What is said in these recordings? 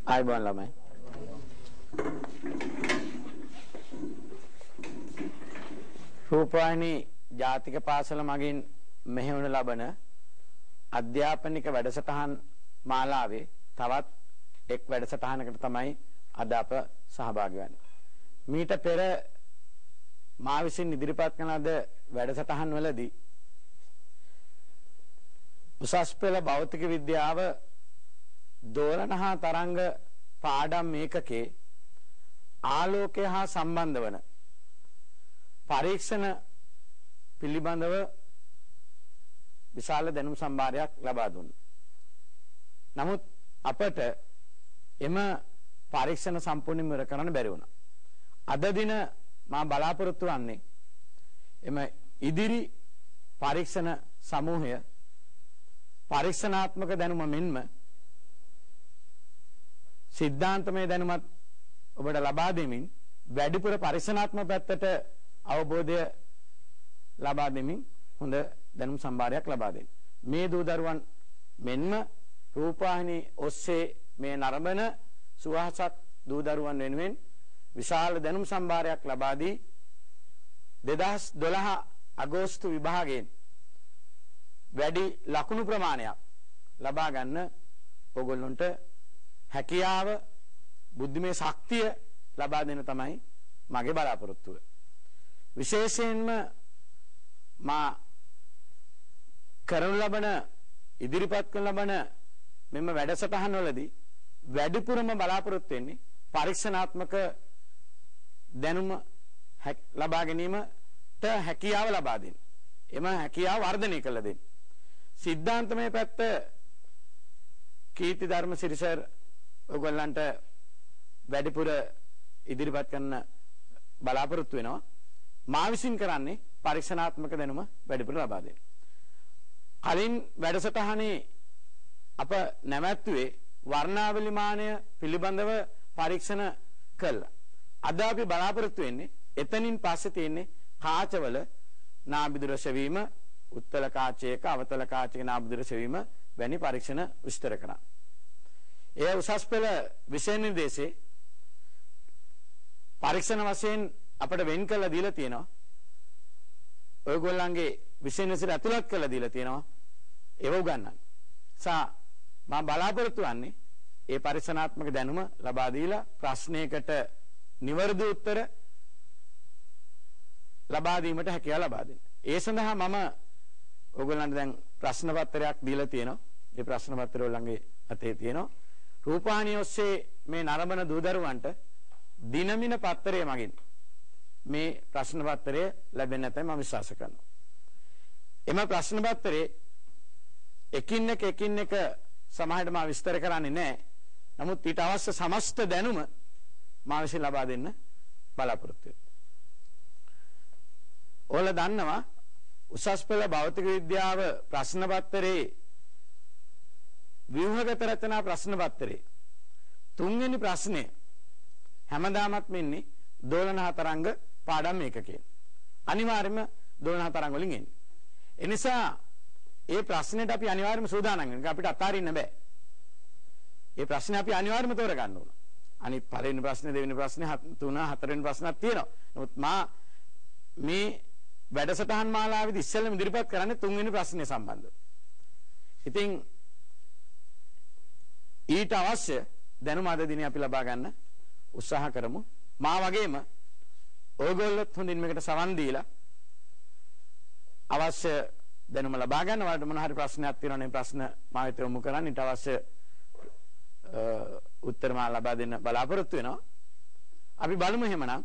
ආයුබෝවන් ළමයි. රූපවාහිනී ජාතික පාසල මගින් මෙහෙවනු ලබන අධ්‍යාපනික වැඩසටහන් මාලාවේ තවත් එක් වැඩසටහනකට තමයි අද අප සහභාගී වෙන්නේ. මීට පෙර මා විසින් ඉදිරිපත් කරන ලද වැඩසටහන් වලදී උසස් පෙළ භෞතික විද්‍යාව දෝලන හා තරංග පාඩම් මේකකේ ආලෝකය හා සම්බන්ධ වන පරීක්ෂණ පිළිබඳව විශාල දැනුම් සම්භාරයක් ලබා දුන්නා. නමුත් අපට එම පරීක්ෂණ සම්පූර්ණයෙන්ම ඉවර කරන්න බැරි වුණා. අද දින මා බලාපොරොත්තු වන්නේ එම ඉදිරි පරීක්ෂණ සමූහය පරීක්ෂණාත්මක දැනුම මෙන්ම සිද්ධාන්තමය දැනුමත් ඔබට ලබා දෙමින් වැඩිපුර පරීක්ෂණාත්මක පැත්තට අවබෝධය ලබා දෙමින් හොඳ දැනුම් සම්භාරයක් ලබා දෙන්න. මේ දූ දරුවන් මෙන්ම රූපවාහිනී ඔස්සේ මේ නරඹන සුවහසක් දූ දරුවන් වෙනුවෙන් විශාල දැනුම් සම්භාරයක් ලබා දී 2012 අගෝස්තු විභාගයෙන් වැඩි ලකුණු ප්‍රමාණයක් ලබා ගන්න ඕගොල්ලන්ට හැකියාව බුද්ධිමය ශක්තිය ලබා දෙන තමයි මගේ බලාපොරොත්තුව. විශේෂයෙන්ම මා කරනු ලබන ඉදිරිපත් කරන ලබන මෙම වැඩසටහන් වලදී වැඩිපුරම බලාපොරොත්තු වෙන්නේ පරීක්ෂණාත්මක දැනුම ලබා ගැනීමට හැකියාව ලබා දෙන්න. එම හැකියාව වර්ධනය කළ දෙන්න. සිද්ධාන්තමය පැත්ත කීර්ති ධර්ම සිරිසර් ඔයගොල්ලන්ට වැඩිපුර ඉදිරිපත් කරන්න බලාපොරොත්තු වෙනවා. මා විසින් කරන්නේ පරීක්ෂණාත්මක දැනුම වැඩිපුර ලබා දෙන්න. කලින් වැඩසටහනේ අප නැවැත්තුවේ වර්ණාවලි මානය පිළිබඳව පරීක්ෂණ කළා. අද අපි බලාපොරොත්තු වෙන්නේ එතනින් පස්සේ තියෙන්නේ කාචවල නාභිදුර සෙවීම, උත්තල කාචයක, අවතල කාචයක නාභිදුර සෙවීම වැනි පරීක්ෂණ විස්තර කරා. එය උසස් පෙළ විෂය නිර්දේශයේ පරීක්ෂණ වශයෙන් අපිට වෙන් කළා දීලා තියෙනවා. ඔයගොල්ලන්ගේ විෂය නිර්දේශයට ඇතුළත් කළා දීලා තියෙනවා. ඒව උගන්වන්න. මම බලාපොරොත්තු වෙන්නේ ඒ පරීක්ෂණාත්මක දැනුම ලබා දීලා ප්‍රශ්නයකට නිවැරදි උත්තර ලබා දීමට හැකියාව ලබා දෙන්න. ඒ සඳහා මම ඔයගොල්ලන්ට දැන් ප්‍රශ්න පත්‍රයක් දීලා තියෙනවා. ඒ ප්‍රශ්න පත්‍රය ඔයගොල්ලන්ගේ අතේ තියෙනවා. රූපවාහිනිය ඔස්සේ මේ නරඹන දූ දරුවන්ට දිනමින පත්‍රය මගින් මේ ප්‍රශ්න පත්‍රය ලැබෙන්න නැතයි මම විශ්වාස කරනවා. එම ප්‍රශ්න පත්‍රයේ එකින් එක සමාජයට මා විස්තර කරන්නේ නැහැ. නමුත් ඊට අවශ්‍ය සමස්ත දැනුම මා විසින් ලබා දෙන්න බලාපොරොත්තු වෙනවා. ඔයාලා දන්නවා උසස් පෙළ භෞතික විද්‍යාව ප්‍රශ්න පත්‍රයේ ව්‍යුහගත රචනා ප්‍රශ්න පත්‍රයේ තුන්වෙනි ප්‍රශ්නය හැමදාමත් මෙන්නේ දෝලන හතරංග පාඩම් ඒකකයෙන්. අනිවාර්යයෙන්ම දෝලන හතරංග වලින් එන්නේ. ඒ නිසා ඒ ප්‍රශ්නෙට අපි අනිවාර්යයෙන්ම සූදානම් වෙන්න. අපිට අතාරින්න බෑ. ඒ ප්‍රශ්නේ අපි අනිවාර්යයෙන්ම තෝරගන්න ඕන. අනිත් පළවෙනි ප්‍රශ්නේ, දෙවෙනි ප්‍රශ්නේ, තුන, හතරවෙනි ප්‍රශ්නක් තියෙනවා. නමුත් මා මේ වැඩසටහන් මාලාවේදී ඉස්සෙල්ලම ඉදිරිපත් කරන්නේ තුන්වෙනි ප්‍රශ්නේ සම්බන්ධව. ඉතින් ඊට අවශ්‍ය දැනුම අද දිනේ අපි ලබා ගන්න උත්සාහ කරමු. මා වගේම ඔයගොල්ලොත් හොඳින් මේකට සවන් දීලා අවශ්‍ය දැනුම ලබා ගන්න. වලට මොන හරි ප්‍රශ්නයක් තියෙනවා නම් ප්‍රශ්න මා වෙත යොමු කරන්න. ඊට අවශ්‍ය උත්තර මා ලබා දෙන්න බලාපොරොත්තු වෙනවා. අපි බලමු එහෙමනම්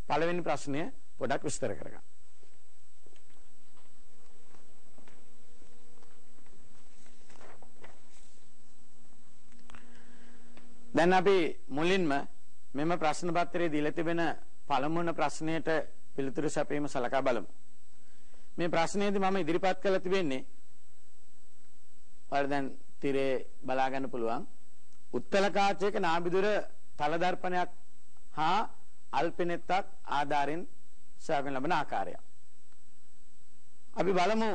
පළවෙනි ප්‍රශ්නය පොඩක් විස්තර කරගන්න. දැන් අපි මුලින්ම මෙම ප්‍රශ්න පත්‍රයේ දීලා තිබෙන පළමුවන ප්‍රශ්නයට පිළිතුරු සැපීම සලකා බලමු. මේ ප්‍රශ්නයේදී මම ඉදිරිපත් කළ තිබෙන්නේ ඔයාලා දැන් තිරේ බලා ගන්න පුළුවන් උත්තල කාචයක නාභිදුර තල දර්පණයක් හා අල්පෙනෙත්තක් ආධාරයෙන් සොයාගෙන ලබන ආකාරය. අපි බලමු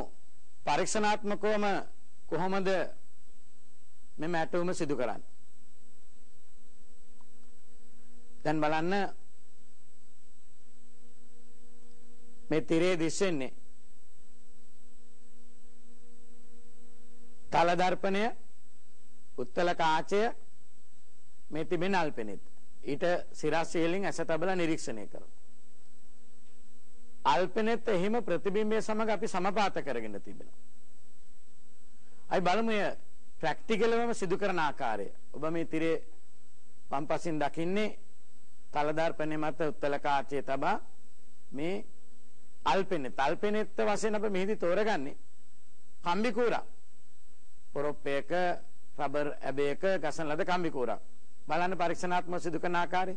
පරීක්ෂණාත්මකවම කොහොමද මෙම ඇටුම සිදු කරන්නේ. දැන් බලන්න මේ තිරේ දිස්සෙන්නේ තල දර්පණය, උත්තල කාචය, මේ තිබෙන අල්පෙනෙත්. ඊට සිරස් සියලින් ඇස තබලා නිරීක්ෂණය කරනවා. අල්පෙනෙත් එහිම ප්‍රතිබිම්බය සමග අපි සමපාත කරගෙන තිබෙනවා. අයි බලමු ප්‍රැක්ටිකල්වම සිදු කරන ආකාරය. ඔබ මේ තිරේ පම්පසින් දකින්නේ තල දර්පණය මත උත්තල කාචය තබා මේ අල්පෙනෙත් වශයෙන් අප මෙහිදී තෝරගන්නේ කම්බි කූරා. පොරොප්පයක රබර් ඇබයක ගසන ලද කම්බි කූරා. බලන්න පරීක්ෂණාත්මක සිදු කරන ආකාරය.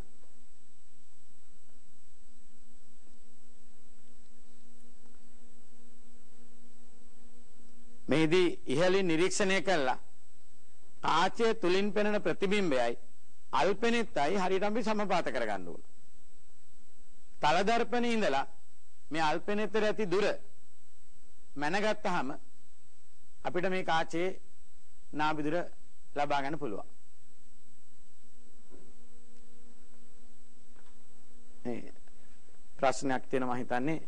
මේදී ඉහළින් නිරීක්ෂණය කළා කාචය තුලින් පෙනෙන ප්‍රතිබිම්බයයි අල්පෙනෙත්යි හරියට අපි සමපාත කරගන්න ඕන. තල දර්පණේ ඉඳලා මේ අල්පෙනෙතට ඇති දුර මැනගත්තාම අපිට මේ කාචයේ නාභි දුර ලබා ගන්න පුළුවන්. මේ ප්‍රශ්නයක් තියෙනවා මම හිතන්නේ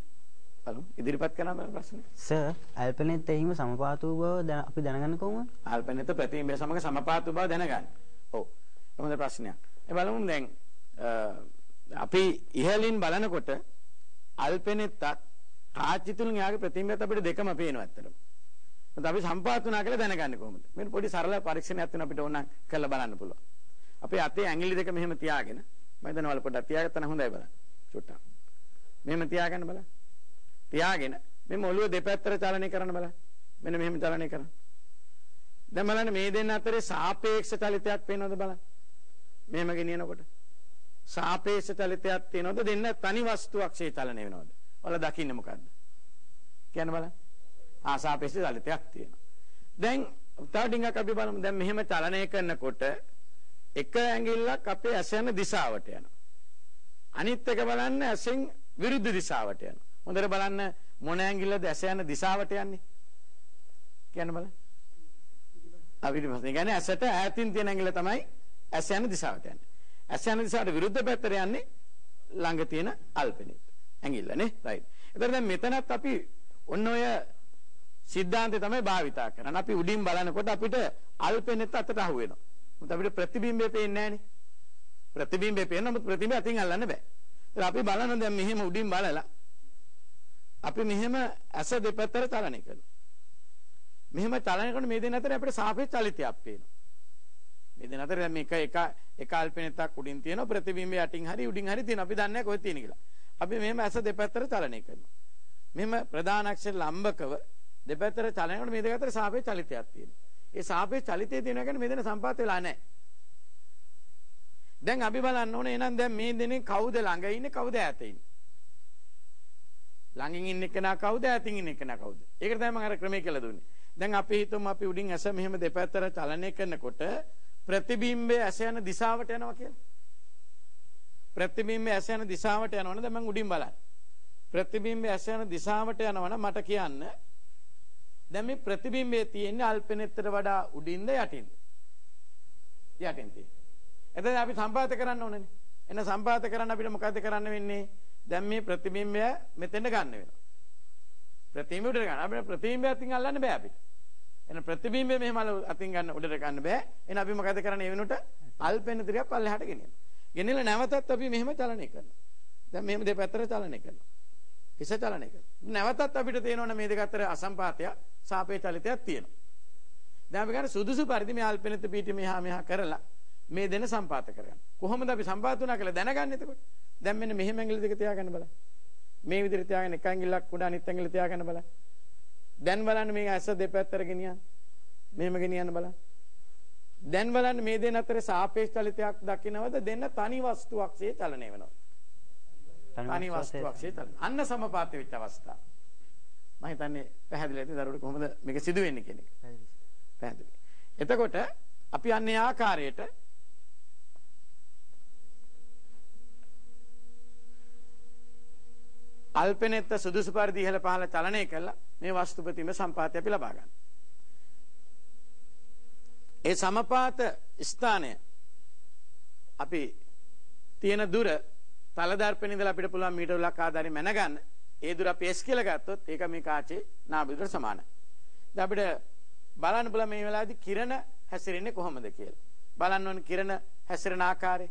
බලමු ඉදිරිපත් කරන්න ප්‍රශ්නේ. සර් අල්පෙනෙත් එහිම සමපාත වූ බව අපි දැනගන්න කොහොමද? අල්පෙනෙත් ප්‍රතිබිම්බය සමග සමපාත වූ බව දැනගන්න. ඔව්. මොකද ප්‍රශ්නයක්. ඒ බලමු දැන් අපි ඉහළින් බලනකොට අල්පෙනෙත්තත් කාචි තුලින් යාගේ ප්‍රතිබිම්බයත් අපිට දෙකම පේනවා ඇත්තටම. මොකද අපි සම්පාත වුණා කියලා දැනගන්නේ කොහොමද? මේක පොඩි සරල පරීක්ෂණයක් වෙන අපිට ඕන කරලා බලන්න පුළුවන්. අපේ අතේ ඇඟිලි දෙක මෙහෙම තියාගෙන මම හිතනවා වල පොඩ්ඩක් තියාගත්තා නම් හොඳයි බලන්න. චුට්ටක්. මෙහෙම තියාගන්න බලන්න. තියාගෙන මෙන්න ඔළුව දෙපැත්තට චලනය කරන්න බලන්න. මෙන්න මෙහෙම චලනය කරන්න. දැන් බලන්න මේ දෙන්න අතරේ සාපේක්ෂ චලිතයක් පේනවද බලන්න. මෙහෙම ගෙනියනකොට සාපේක්ෂ චලිතයක් තියෙනවද? දෙන්න තනි වස්තුවක් සේ චලනය වෙනවද? ඔයාලා දකින්නේ මොකද්ද? කියන්න බලන්න. සාපේක්ෂ චලිතයක් තියෙනවා. දැන් තව ටිකක් අපි බලමු. දැන් මෙහෙම චලනය කරනකොට එක ඇඟිල්ලක් අපේ ඇස යන දිශාවට යනවා. අනිත් එක බලන්න ඇසෙන් විරුද්ධ දිශාවට යනවා. හොඳට බලන්න මොන ඇඟිල්ලද ඇස යන දිශාවට යන්නේ? කියන්න බලන්න. අපිට කියන්නේ ඇසට ඈතින් තියෙන ඇඟිල්ල තමයි ඇස යන දිශාවට යන්නේ. ඇස යන දිශාවට විරුද්ධ පැත්තට යන්නේ ළඟ තියෙන අල්පෙනෙත් ඇඟිල්ල නේ. රයිට්. එතකොට දැන් මෙතනත් අපි ඔන්න ඔය සිද්ධාන්තය තමයි භාවිතා කරන්නේ. අපි උඩින් බලනකොට අපිට අල්පෙනෙත් අතට අහු වෙනවා. මොකද අපිට ප්‍රතිබිම්බය පේන්නේ නැහනේ. ප්‍රතිබිම්බය පේන නමුත් ප්‍රතිබිම්බය අතින් අල්ලන්න බෑ. ඒත් අපි බලන දැන් මෙහෙම උඩින් බලලා අපි මෙහෙම ඇස දෙපැත්තට චලනය කරනවා. මෙහෙම චලනය කරන මේ දෙන්න අතර අපිට සාපේක්ෂ චලිතයක් පේනවා. මේ දෙන්න අතර දැන් මේක එක අල්පෙනෙතක් උඩින් තියෙනවා ප්‍රතිබිම්බය යටින් හරි උඩින් හරි තියෙනවා. අපි දන්නේ නැහැ කොහෙද තියෙන්නේ කියලා. අපි මෙහෙම ඇස දෙපැත්තට චලනය කරනවා. මෙහෙම ප්‍රධාන අක්ෂර ලම්බකව දෙපැත්තට චලනය කරන මේ දෙක අතර සාපේක්ෂ චලිතයක් තියෙනවා. ඒ සාපේක්ෂ චලිතය තියෙනවා කියන්නේ මේ දෙන සම්පාත වෙලා නැහැ. දැන් අපි බලන්න ඕනේ එහෙනම් දැන් මේ දෙනේ කවුද ළඟ ඉන්නේ කවුද ඈත ඉන්නේ? ළඟින් ඉන්න කෙනා කවුද ඈතින් ඉන්න කෙනා කවුද? ඒකට තමයි මම අර ක්‍රමය කියලා දුන්නේ. දැන් අපි හිතමු අපි උඩින් ඇස මෙහෙම දෙපැත්තට චලනය කරනකොට ප්‍රතිබිම්බය ඇස යන දිශාවට යනවා කියලා. ප්‍රතිබිම්බය ඇස යන දිශාවට යනවනේ දැන් මම උඩින් බලන්න. ප්‍රතිබිම්බය ඇස යන දිශාවට යනවනම් මට කියන්න දැන් මේ ප්‍රතිබිම්බයේ තියෙන්නේ අල්පෙනෙත්තට වඩා උඩින්ද යටින්ද? යටින් තියෙන්නේ. එතන අපි සම්පාත කරන්න ඕනනේ. එන්න සම්පාත කරන්න අපිට මොකද්ද කරන්න වෙන්නේ? දැන් මේ ප්‍රතිබිම්බය මෙතෙන්ට ගන්න වෙනවා. ප්‍රතිබිම්බය උඩට ගන්න. අපිට ප්‍රතිබිම්බය අතින් අල්ලන්න බෑ අපිට. එන්න ප්‍රතිබිම්බය මෙහෙම අතින් ගන්න උඩට ගන්න බෑ. එහෙනම් අපි මොකද කරන්නේ? ඒ වෙනුවට අල්පෙනෙතරියක් පල්ලෙහාට ගෙනියනවා. ගෙනියලා නැවතත් අපි මෙහෙම චලනය කරනවා. දැන් මෙහෙම දෙපැත්තට චලනය කරනවා. හිස චලනය කරනවා. නැවතත් අපිට තේරෙනවා මේ දෙක අතර අසම්පාතයක් සාපේක්ෂ චලිතයක් තියෙනවා. දැන් අපි ගන්න සුදුසු පරිදි මේ අල්පෙනෙත පීඨ මෙහා කරලා මේ දෙන සම්පාත කරගන්න. කොහොමද අපි සම්පාත වුණා කියලා දැනගන්නේ එතකොට? දැන් මෙන්න මෙහෙම ඇඟිලි දෙක තියාගන්න බලන්න. මේ විදිහට තියාගෙන එක ඇඟිල්ලක් උඩ අනිත් ඇඟිල්ල තියාගන්න බලන්න. දැන් බලන්න මේ ඇස දෙපැත්තට ගෙනියන්න. මෙහෙම ගෙනියන්න බලන්න. දැන් බලන්න මේ දෙන්න අතර සාපේක්ෂ චලිතයක් දකින්නවද? දෙන්න තනි වස්තුවක්සේ චලනය වෙනවා. තනි වස්තුවක්සේ චලන. අන්න සමපාත වෙච්ච අවස්ථාව. මම හිතන්නේ පැහැදිලි ඇති දරුවට කොහොමද මේක සිදු වෙන්නේ කියන එක. පැහැදිලි. එතකොට අපි අන්නේ ආකාරයට අල්පෙනෙත්ත සුදුසු පරිදි ඉහළ පහළ චලනය කළා මේ වස්තු ප්‍රතිබිම්බ සම්පාතය අපි ලබා ගන්න. ඒ සමපාත ස්ථානය අපි තියෙන දුර තල දර්පණේ ඉඳලා අපිට පුළුවන් මීටර ලක් ආධාරයෙන් මැන ගන්න. ඒ දුර අපි s කියලා ගත්තොත් ඒක මේ කාචේ නාභිදුරට සමානයි. දැන් අපිට බලන්න පුළුවන් මේ වෙලාවේදී කිරණ හැසිරෙන්නේ කොහොමද කියලා. බලන්න ඕනේ කිරණ හැසිරෙන ආකාරය.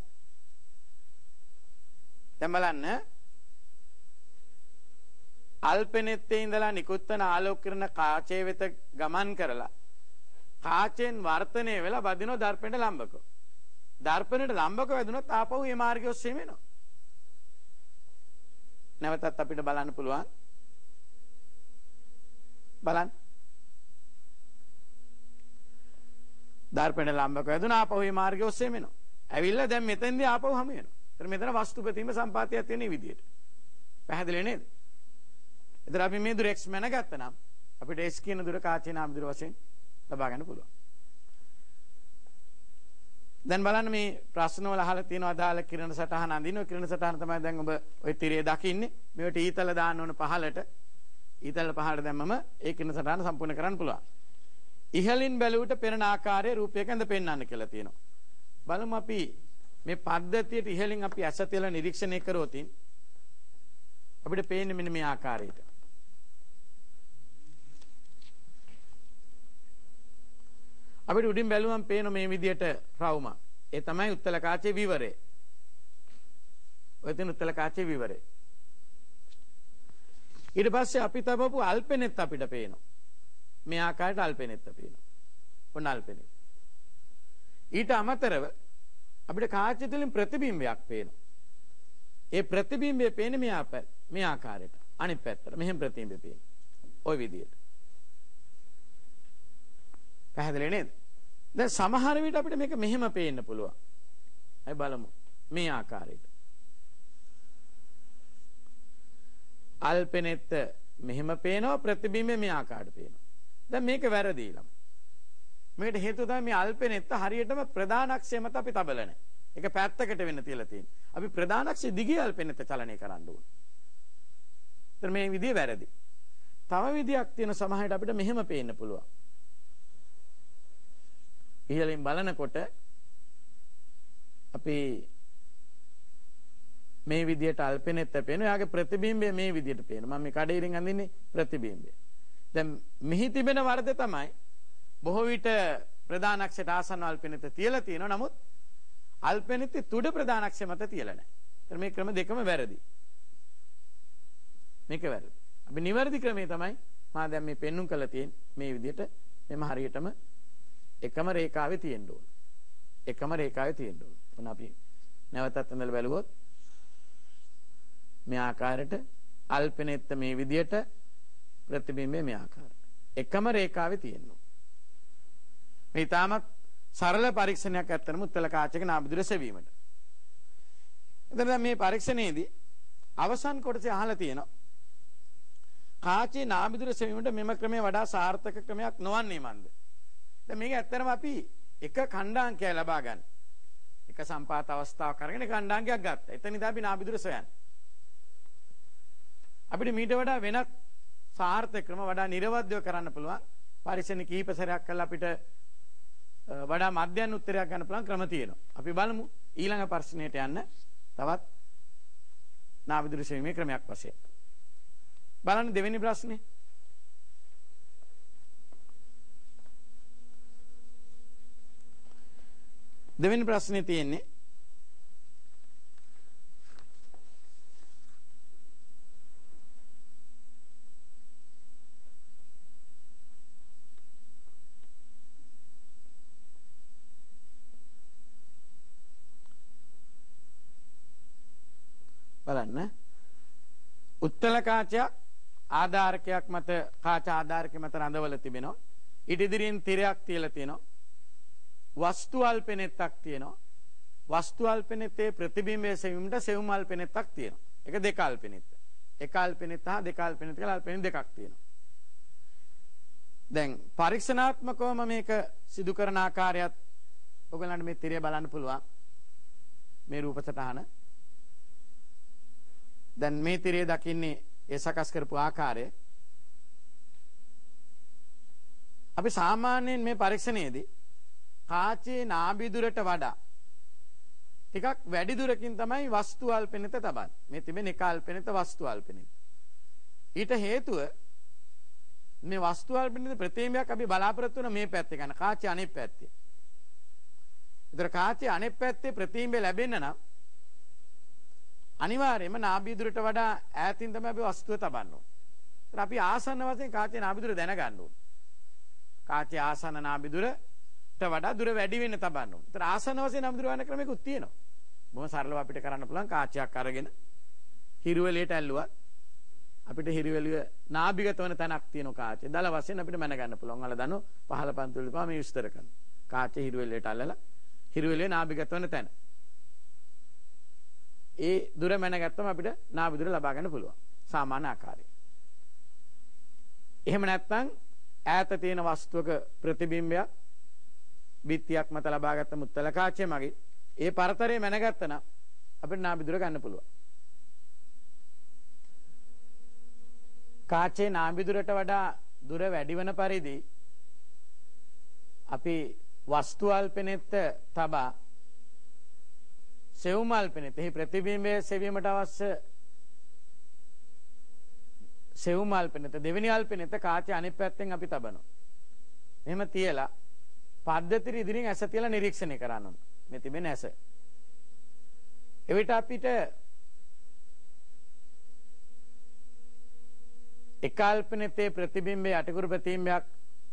දැන් බලන්න අල්පෙනෙත්තේ ඉඳලා නිකුත් වන ආලෝක කිරණ කාචේ වෙත ගමන් කරලා කාචෙන් වර්තනය වෙලා වදිනවා දර්පණයට ලම්බකව. දර්පණයට ලම්බකව වැදුනොත් ආපහු මේ මාර්ගය ඔස්සේ එනවා. නැවතත් අපිට බලන්න පුළුවන්. බලන්න. දර්පණයට ලම්බකව වැදුනා ආපහු මේ මාර්ගය ඔස්සේ එනවා. ඇවිල්ලා දැන් මෙතෙන්දී ආපහු හැම වෙනවා. ඒතර මෙතන වස්තු ප්‍රතිම සම්පාතයක් තියෙන මේ විදියට. පැහැදිලි නේද? ඒතර අපි මේ දුර x මැන ගත්තා නම් අපිට s කියන දුර කාචේ නාභිදුර වශයෙන් ලබා ගන්න පුළුවන්. දැන් බලන්න මේ ප්‍රශ්න වල අහලා තියෙන අදාළ කිරණ සටහන අඳින. ඔය කිරණ සටහන තමයි දැන් ඔබ ඔය තිරේ දකින්නේ. මේවට ඊතල දාන්න ඕන පහලට. ඊතල පහලට දැම්මම ඒ කිරණ සටහන සම්පූර්ණ කරන්න පුළුවන්. ඉහළින් බැලුවට පෙනෙන ආකාරයේ රූපයක ඇඳ පෙන්වන්න කියලා තියෙනවා. බලමු අපි මේ පද්ධතියට ඉහළින් අපි ඇස තියලා නිරීක්ෂණය කරොත් අපිට පේන්නේ මෙන්න මේ ආකාරයට. අපිට උඩින් බැලුවම පේන මේ විදියට රවුම. ඒ තමයි උත්තල කාචේ විවරය. ඔය තියෙන උත්තල කාචේ විවරය. ඊට පස්සේ අපි තබපු අල්පෙනෙත් අපිට පේනවා. මේ ආකාරයට අල්පෙනෙත් පේනවා. ඔන්න අල්පෙනෙත්. ඊට අමතරව අපිට කාචය තුළින් ප්‍රතිබිම්බයක් පේනවා. ඒ ප්‍රතිබිම්බය පේන්නේ මේ ආකාරයට. අනිත් පැත්තට. මෙහෙම ප්‍රතිබිම්බය පේනවා. ওই විදියට. පැහැදිලි නේද? දැන් සමහර විට අපිට මේක මෙහෙම පේන්න පුළුවන්. අපි බලමු. මේ ආකාරයට. අල්පෙනෙත් මෙහෙම පේනවා ප්‍රතිබිම්බය මේ ආකාරයට පේනවා. දැන් මේක වැරදි ළම. මේකට හේතුව තමයි මේ අල්පෙනෙත් හරියටම ප්‍රධාන අක්ෂය මත අපි තබල නැහැ. ඒක පැත්තකට වෙන්න තියලා තියෙනවා. අපි ප්‍රධාන අක්ෂය දිගේ අල්පෙනෙත් චලනය කරන්න ඕනේ. ඒතර මේ විදිය වැරදි. තව විදියක් තියෙන සමහරට අපිට මෙහෙම පේන්න පුළුවන්. ඉහළින් බලනකොට අපි මේ විදියට අල්පෙනෙත් පේනවා. එයාගේ ප්‍රතිබිම්බය මේ විදියට පේනවා. මම මේ කඩේරින් අඳින්නේ ප්‍රතිබිම්බය. දැන් මෙහි තිබෙන වරද තමයි බොහෝ විට ප්‍රධාන අක්ෂයට ආසන්න අල්පෙනෙත් තියලා තියෙනවා. නමුත් අල්පෙනෙත් තුඩ ප්‍රධාන අක්ෂය මත තියලා නැහැ. ඒතර මේ ක්‍රම දෙකම වැරදි. මේක වැරදි. අපි නිවැරදි ක්‍රමය තමයි මා දැන් මේ පෙන්눔 කරලා තියෙන්නේ. මේ විදියට මෙම හරියටම එකම රේඛාවේ තියෙන්න ඕන. එකම රේඛාවේ තියෙන්න ඕන. මොන අපි නැවතත් අඳලා බලුවොත් මේ ආකාරයට අල්පෙනෙත් මේ විදියට ප්‍රතිබිම්බය මේ ආකාරයට. එකම රේඛාවේ තියෙන්න ඕන. මේ තාමත් සරල පරීක්ෂණයක් අත්තරම උත්තල කාචයක නාභිදුර සෙවීමට. එතන මේ පරීක්ෂණයේදී අවසන් කොටසේ අහලා තියෙනවා කාචේ නාභිදුර සෙවීමට මෙම ක්‍රමය වඩා සාර්ථක ක්‍රමයක් නොවන්නේ මන්ද? දැන් මේක ඇත්තටම අපි එක ඛණ්ඩාංකයක් ලබා ගන්න. එක සම්පාත අවස්ථාවක් අරගෙන ඛණ්ඩාංකයක් ගත්තා. එතනදී අපි නාභිදුර සොයන්නේ. අපිට මීට වඩා වෙනත් සාර්ථක ක්‍රම වඩා නිර්වද්‍යව කරන්න පුළුවන්. පරීක්ෂණ කීප සැරයක් කළා අපිට වඩා මධ්‍යයන් උත්තරයක් ගන්න පුළුවන් ක්‍රම තියෙනවා. අපි බලමු ඊළඟ ප්‍රශ්නයට යන්න තවත් නාභිදුර සෙවීමේ ක්‍රමයක් වශයෙන්. බලන්න දෙවෙනි ප්‍රශ්නේ. දෙවෙනි ප්‍රශ්නේ තියෙන්නේ බලන්න උත්තල කාචයක් ආධාරකයක් මත කාච ආධාරකයක් මත රඳවල තිබෙනවා. ඊට ඉදිරියෙන් තිරයක් තියලා තියෙනවා. වස්තු අල්පෙනෙත්තක් තියෙනවා. වස්තු අල්පෙනෙත්තේ ප්‍රතිබිම්බය සෙවීමට සෙවුම් අල්පෙනෙත්තක් තියෙනවා. ඒක දෙක අල්පෙනෙත්ත. එක අල්පෙනෙත්ත හා දෙක අල්පෙනෙත්ත කියලා අල්පෙනෙත් දෙකක් තියෙනවා. දැන් පරීක්ෂණාත්මකවම මේක සිදු කරන ආකාරයත් ඔයගලන්ට මේ තිරය බලන්න පුළුවන්. මේ රූප සටහන. දැන් මේ තිරය දකින්නේ ඒ සකස් කරපු ආකාරය. අපි සාමාන්‍යයෙන් මේ පරීක්ෂණයේදී කාචේ නාභිදුරට වඩා ටිකක් වැඩි දුරකින් තමයි වස්තු අල්පෙනෙත තබන්නේ. මේ තිබෙන එක අල්පෙනෙත වස්තු අල්පෙනෙත. ඊට හේතුව මේ වස්තු අල්පෙනෙත ප්‍රතිබිම්බයක් අපි බලාපොරොත්තු වෙන මේ පැත්තේ ගන්න කාචේ අනෙක් පැත්තේ. ඒතර කාචේ අනෙක් පැත්තේ ප්‍රතිබිම්බය ලැබෙන්න නම් අනිවාර්යයෙන්ම නාභිදුරට වඩා ඈතින් තමයි අපි වස්තුව තබන්න ඕනේ. ඒතර අපි ආසන්න වශයෙන් කාචේ නාභිදුර දැනගන්න ඕනේ. කාචේ ආසන්න නාභිදුරට වඩා දුර වැඩි වෙන්න තබන්න ඕනේ. ඒතර ආසන්න වශයෙන් නාභිදුර වන්න ක්‍රමයකුත් තියෙනවා. බොහොම සරලව අපිට කරන්න පුළුවන් කාචයක් අරගෙන හිරුවැලියට ඇල්ලුවා. අපිට හිරුවැලිය නාභිගත වන තැනක් තියෙන කාචේ. දල වශයෙන් අපිට මැන ගන්න පුළුවන්. අල දනෝ පහළ පන්තුවල පා මේ විස්තර කරනවා. කාචේ හිරුවැලියට අල්ලලා හිරුවැලිය නාභිගත වන තැන. ඒ දුර මැනගත්තම අපිට නාභිදුර ලබා ගන්න පුළුවන්. සාමාන්‍ය ආකාරයෙන්. එහෙම නැත්නම් ඈත තියෙන වස්තුවක ප්‍රතිබිම්බයක් බිත්තියක් මත ලබාගත්ත මුත්තල කාචය මගේ ඒ පරතරය මැනගත්ත නම් අපිට නාභිදුර ගන්න පුළුවන්. කාචේ නාභිදුරට වඩා දුර වැඩි වන පරිදි අපි වස්තු අල්පෙනෙත් තබා සෙවුම් අල්පෙනෙත් එහි ප්‍රතිබිම්බය සෙවීමට අවශ්‍ය සෙවුම් අල්පෙනෙත දෙවෙනි අල්පෙනෙත කාචේ අනිත් පැත්තෙන් අපි තබනවා. එහෙම තියලා පද්ධතිය ඉදිරියෙන් ඇස තියලා නිරීක්ෂණය කරන්න ඕන. මේ තිබෙන ඇස. එවිට අපිට එක අල්පෙනෙතේ ප්‍රතිබිම්බයේ යටිකුරු ප්‍රතිබිම්බයක්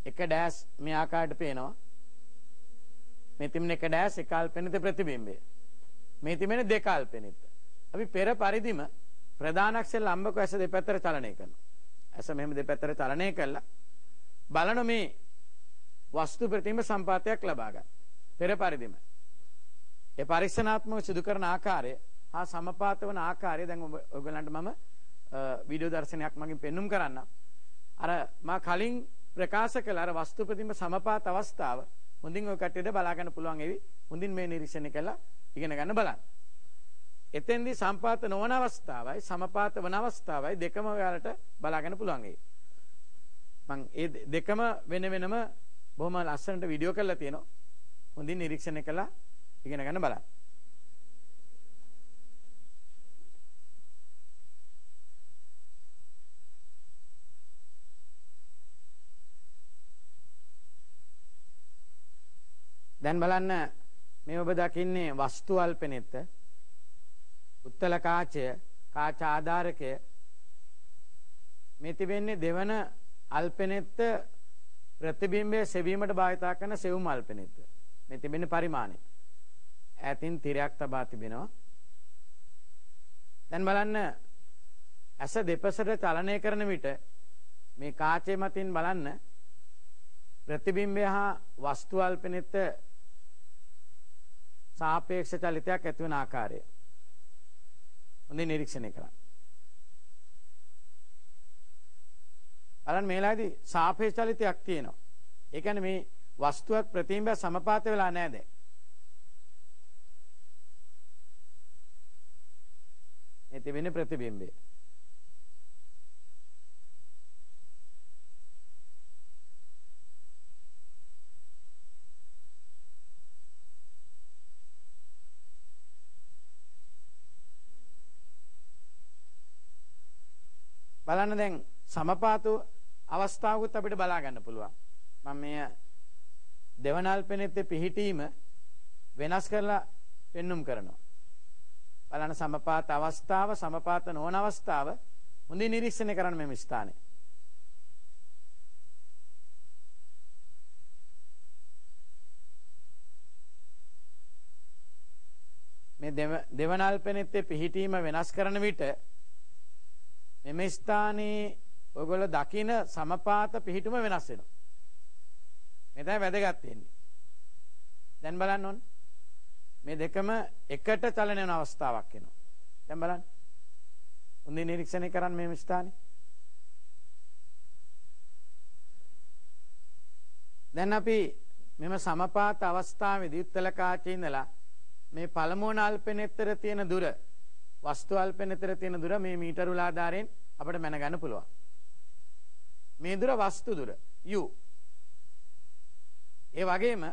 එක ඩෑස් මේ ආකාරයට පේනවා. මේ තිබෙන එක ඩෑස් එක අල්පෙනෙතේ ප්‍රතිබිම්බය. මේ තිබෙන දෙක අල්පෙනෙත. අපි පෙර පරිදිම ප්‍රධාන අක්ෂර ලම්බක ඇස දෙපැත්තට චලනය කරනවා. ඇස මෙහෙම දෙපැත්තට චලනය කළා බලන මේ වස්තු ප්‍රතිබිම්බ සම්පාතයක් ලබා ගන්න. පෙර පරිදිම. ඒ පරීක්ෂණාත්මකව සිදු කරන ආකාරය හා සමපාත වන ආකාරය දැන් ඔයගලන්ට මම වීඩියෝ දර්ශනයක් මගින් පෙන්눔 කරන්න. අර මා කලින් ප්‍රකාශ කළ අර වස්තු ප්‍රතිබිම්බ සමපාත අවස්ථාව හොඳින් ඔය කට්ටියට බලා ගන්න පුළුවන් එවි. හොඳින් මේ නිරීක්ෂණය කළා ඉගෙන ගන්න බලන්න. එතෙන්දී සම්පාත නොවන අවස්ථාවයි සමපාත වන අවස්ථාවයි දෙකම ඔයාලට බලා ගන්න පුළුවන් ඒ. මම ඒ දෙකම වෙන වෙනම බොහොම ලස්සනට වීඩියෝ කරලා තියෙනවා. හොඳින් නිරීක්ෂණය කළා ඉගෙන ගන්න බලන්න. දැන් බලන්න මේ ඔබ දකින්නේ වස්තු අල්පෙනෙත උත්තල කාචය කාච ආධාරකය මේ තිබෙන්නේ දෙවන අල්පෙනෙත ප්‍රතිබිම්බය සෙවීමට භාවිතා කරන සෙවුම් අල්පෙනෙත මේ තිබෙන්නේ පරිමාණය ඈතින් තිරයක් තබා තිබෙනවා. දැන් බලන්න ඇස දෙපසට චලනය කරන විට මේ කාචය මතින් බලන්න ප්‍රතිබිම්බය හා වස්තු අල්පෙනෙත සාපේක්ෂ චලිතයක් ඇති වන ආකාරය හොඳින් නිරීක්ෂණය කරන්න. බලන්න මේලාදී සාපේක්ෂ චලිතයක් තියෙනවා. ඒ කියන්නේ මේ වස්තුවක් ප්‍රතිබිම්බය සමපාත වෙලා නැහැ දැන්. මේ තිබෙන ප්‍රතිබිම්බය. බලන්න දැන් සමපාතු අවස්ථාවකුත් අපිට බලා ගන්න පුළුවන්. මම මේ දෙවන අල්පෙනෙත්තේ පිහිටීම වෙනස් කරලා පෙන්눔 කරනවා. බලන්න සමපාත අවස්ථාව සමපාත නොවන අවස්ථාව හොඳින් නිරීක්ෂණය කරන්න මේ ස්ථානේ. මේ දෙවන අල්පෙනෙත්තේ පිහිටීම වෙනස් කරන විට මෙම ස්ථානයේ ඔයගොල්ලෝ දකින සමපාත පිහිටුම වෙනස් වෙනවා. මේ තමයි වැදගත් වෙන්නේ. දැන් බලන්න ඕන. මේ දෙකම එකට චලන වෙන අවස්ථාවක් එනවා. දැන් බලන්න. හොඳින් නිරීක්ෂණය කරන්න මේ ස්ථානේ. දැන් අපි මෙම සමපාත අවස්ථාවේදී උත්තල කාචේ ඉඳලා මේ පළමුවන අල්පෙනෙතර තියෙන දුර වස්තු අල්පෙනෙතර තියෙන දුර මේ මීටර උල ආධාරයෙන් අපිට මැන ගන්න පුළුවන්. මේ දුර වස්තු දුර u. ඒ වගේම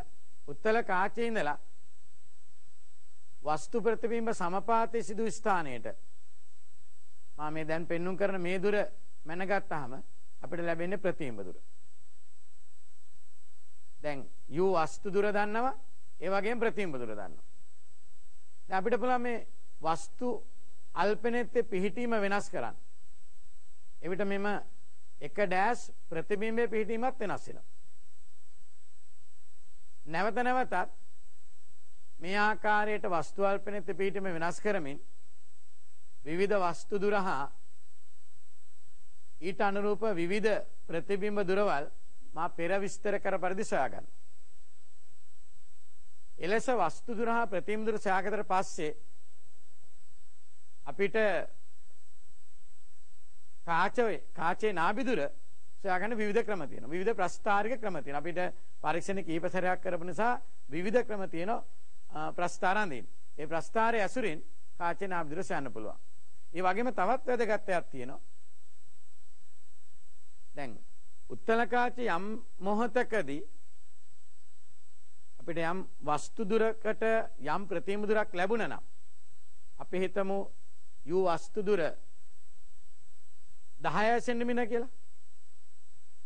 උත්තල කාචේ ඉඳලා වස්තු ප්‍රතිබිම්බ සමපාතයේ සිදු ස්ථානයට මම මේ දැන් පෙන්눔 කරන මේ දුර මැනගත්තාම අපිට ලැබෙන්නේ ප්‍රතිබිම්බ දුර. දැන් u වස්තු දුර දන්නවා ඒ වගේම ප්‍රතිබිම්බ දුර දන්නවා. දැන් අපිට පුළුවන් මේ වස්තු අල්පනෙත්තේ පිහිටීම වෙනස් කරන්න. එවිට මෙම 1 ප්‍රතිබිම්බයේ පිහිටීමත් වෙනස් වෙනවා. නැවත නැවතත් මේ ආකාරයට වස්තු අල්පනෙත්තේ පිහිටීම වෙනස් කරමින් විවිධ වස්තු දුර හා ඊට අනුරූප විවිධ ප්‍රතිබිම්බ දුරවල් මා පෙර විස්තර කර පරිදි සොයා ගන්න. එලෙස වස්තු දුර හා ප්‍රතිබිම්බ දුර සොයාගත්තට පස්සේ අපිට කාචේ නාභි දුර සොයාගන්න විවිධ ක්‍රම තියෙනවා. විවිධ ප්‍රස්ථාරික ක්‍රම තියෙනවා. අපිට පරීක්ෂණ කීප සැරයක් කරපු නිසා විවිධ ක්‍රම තියෙනවා ප්‍රස්ථාර අඳින්න. ඒ ප්‍රස්ථාරය ඇසුරින් කාචේ නාභි දුර සොයන්න පුළුවන්. ඒ වගේම තවත් වැදගත් එකක් තියෙනවා. දැන් උත්තල කාචේ යම් මොහතකදී අපිට යම් වස්තු දුරකට යම් ප්‍රතිබිම්බ දුරක් ලැබුණා නම් අපි හිතමු u වස්තු දුර 10 සෙන්ටිමීටර කියලා.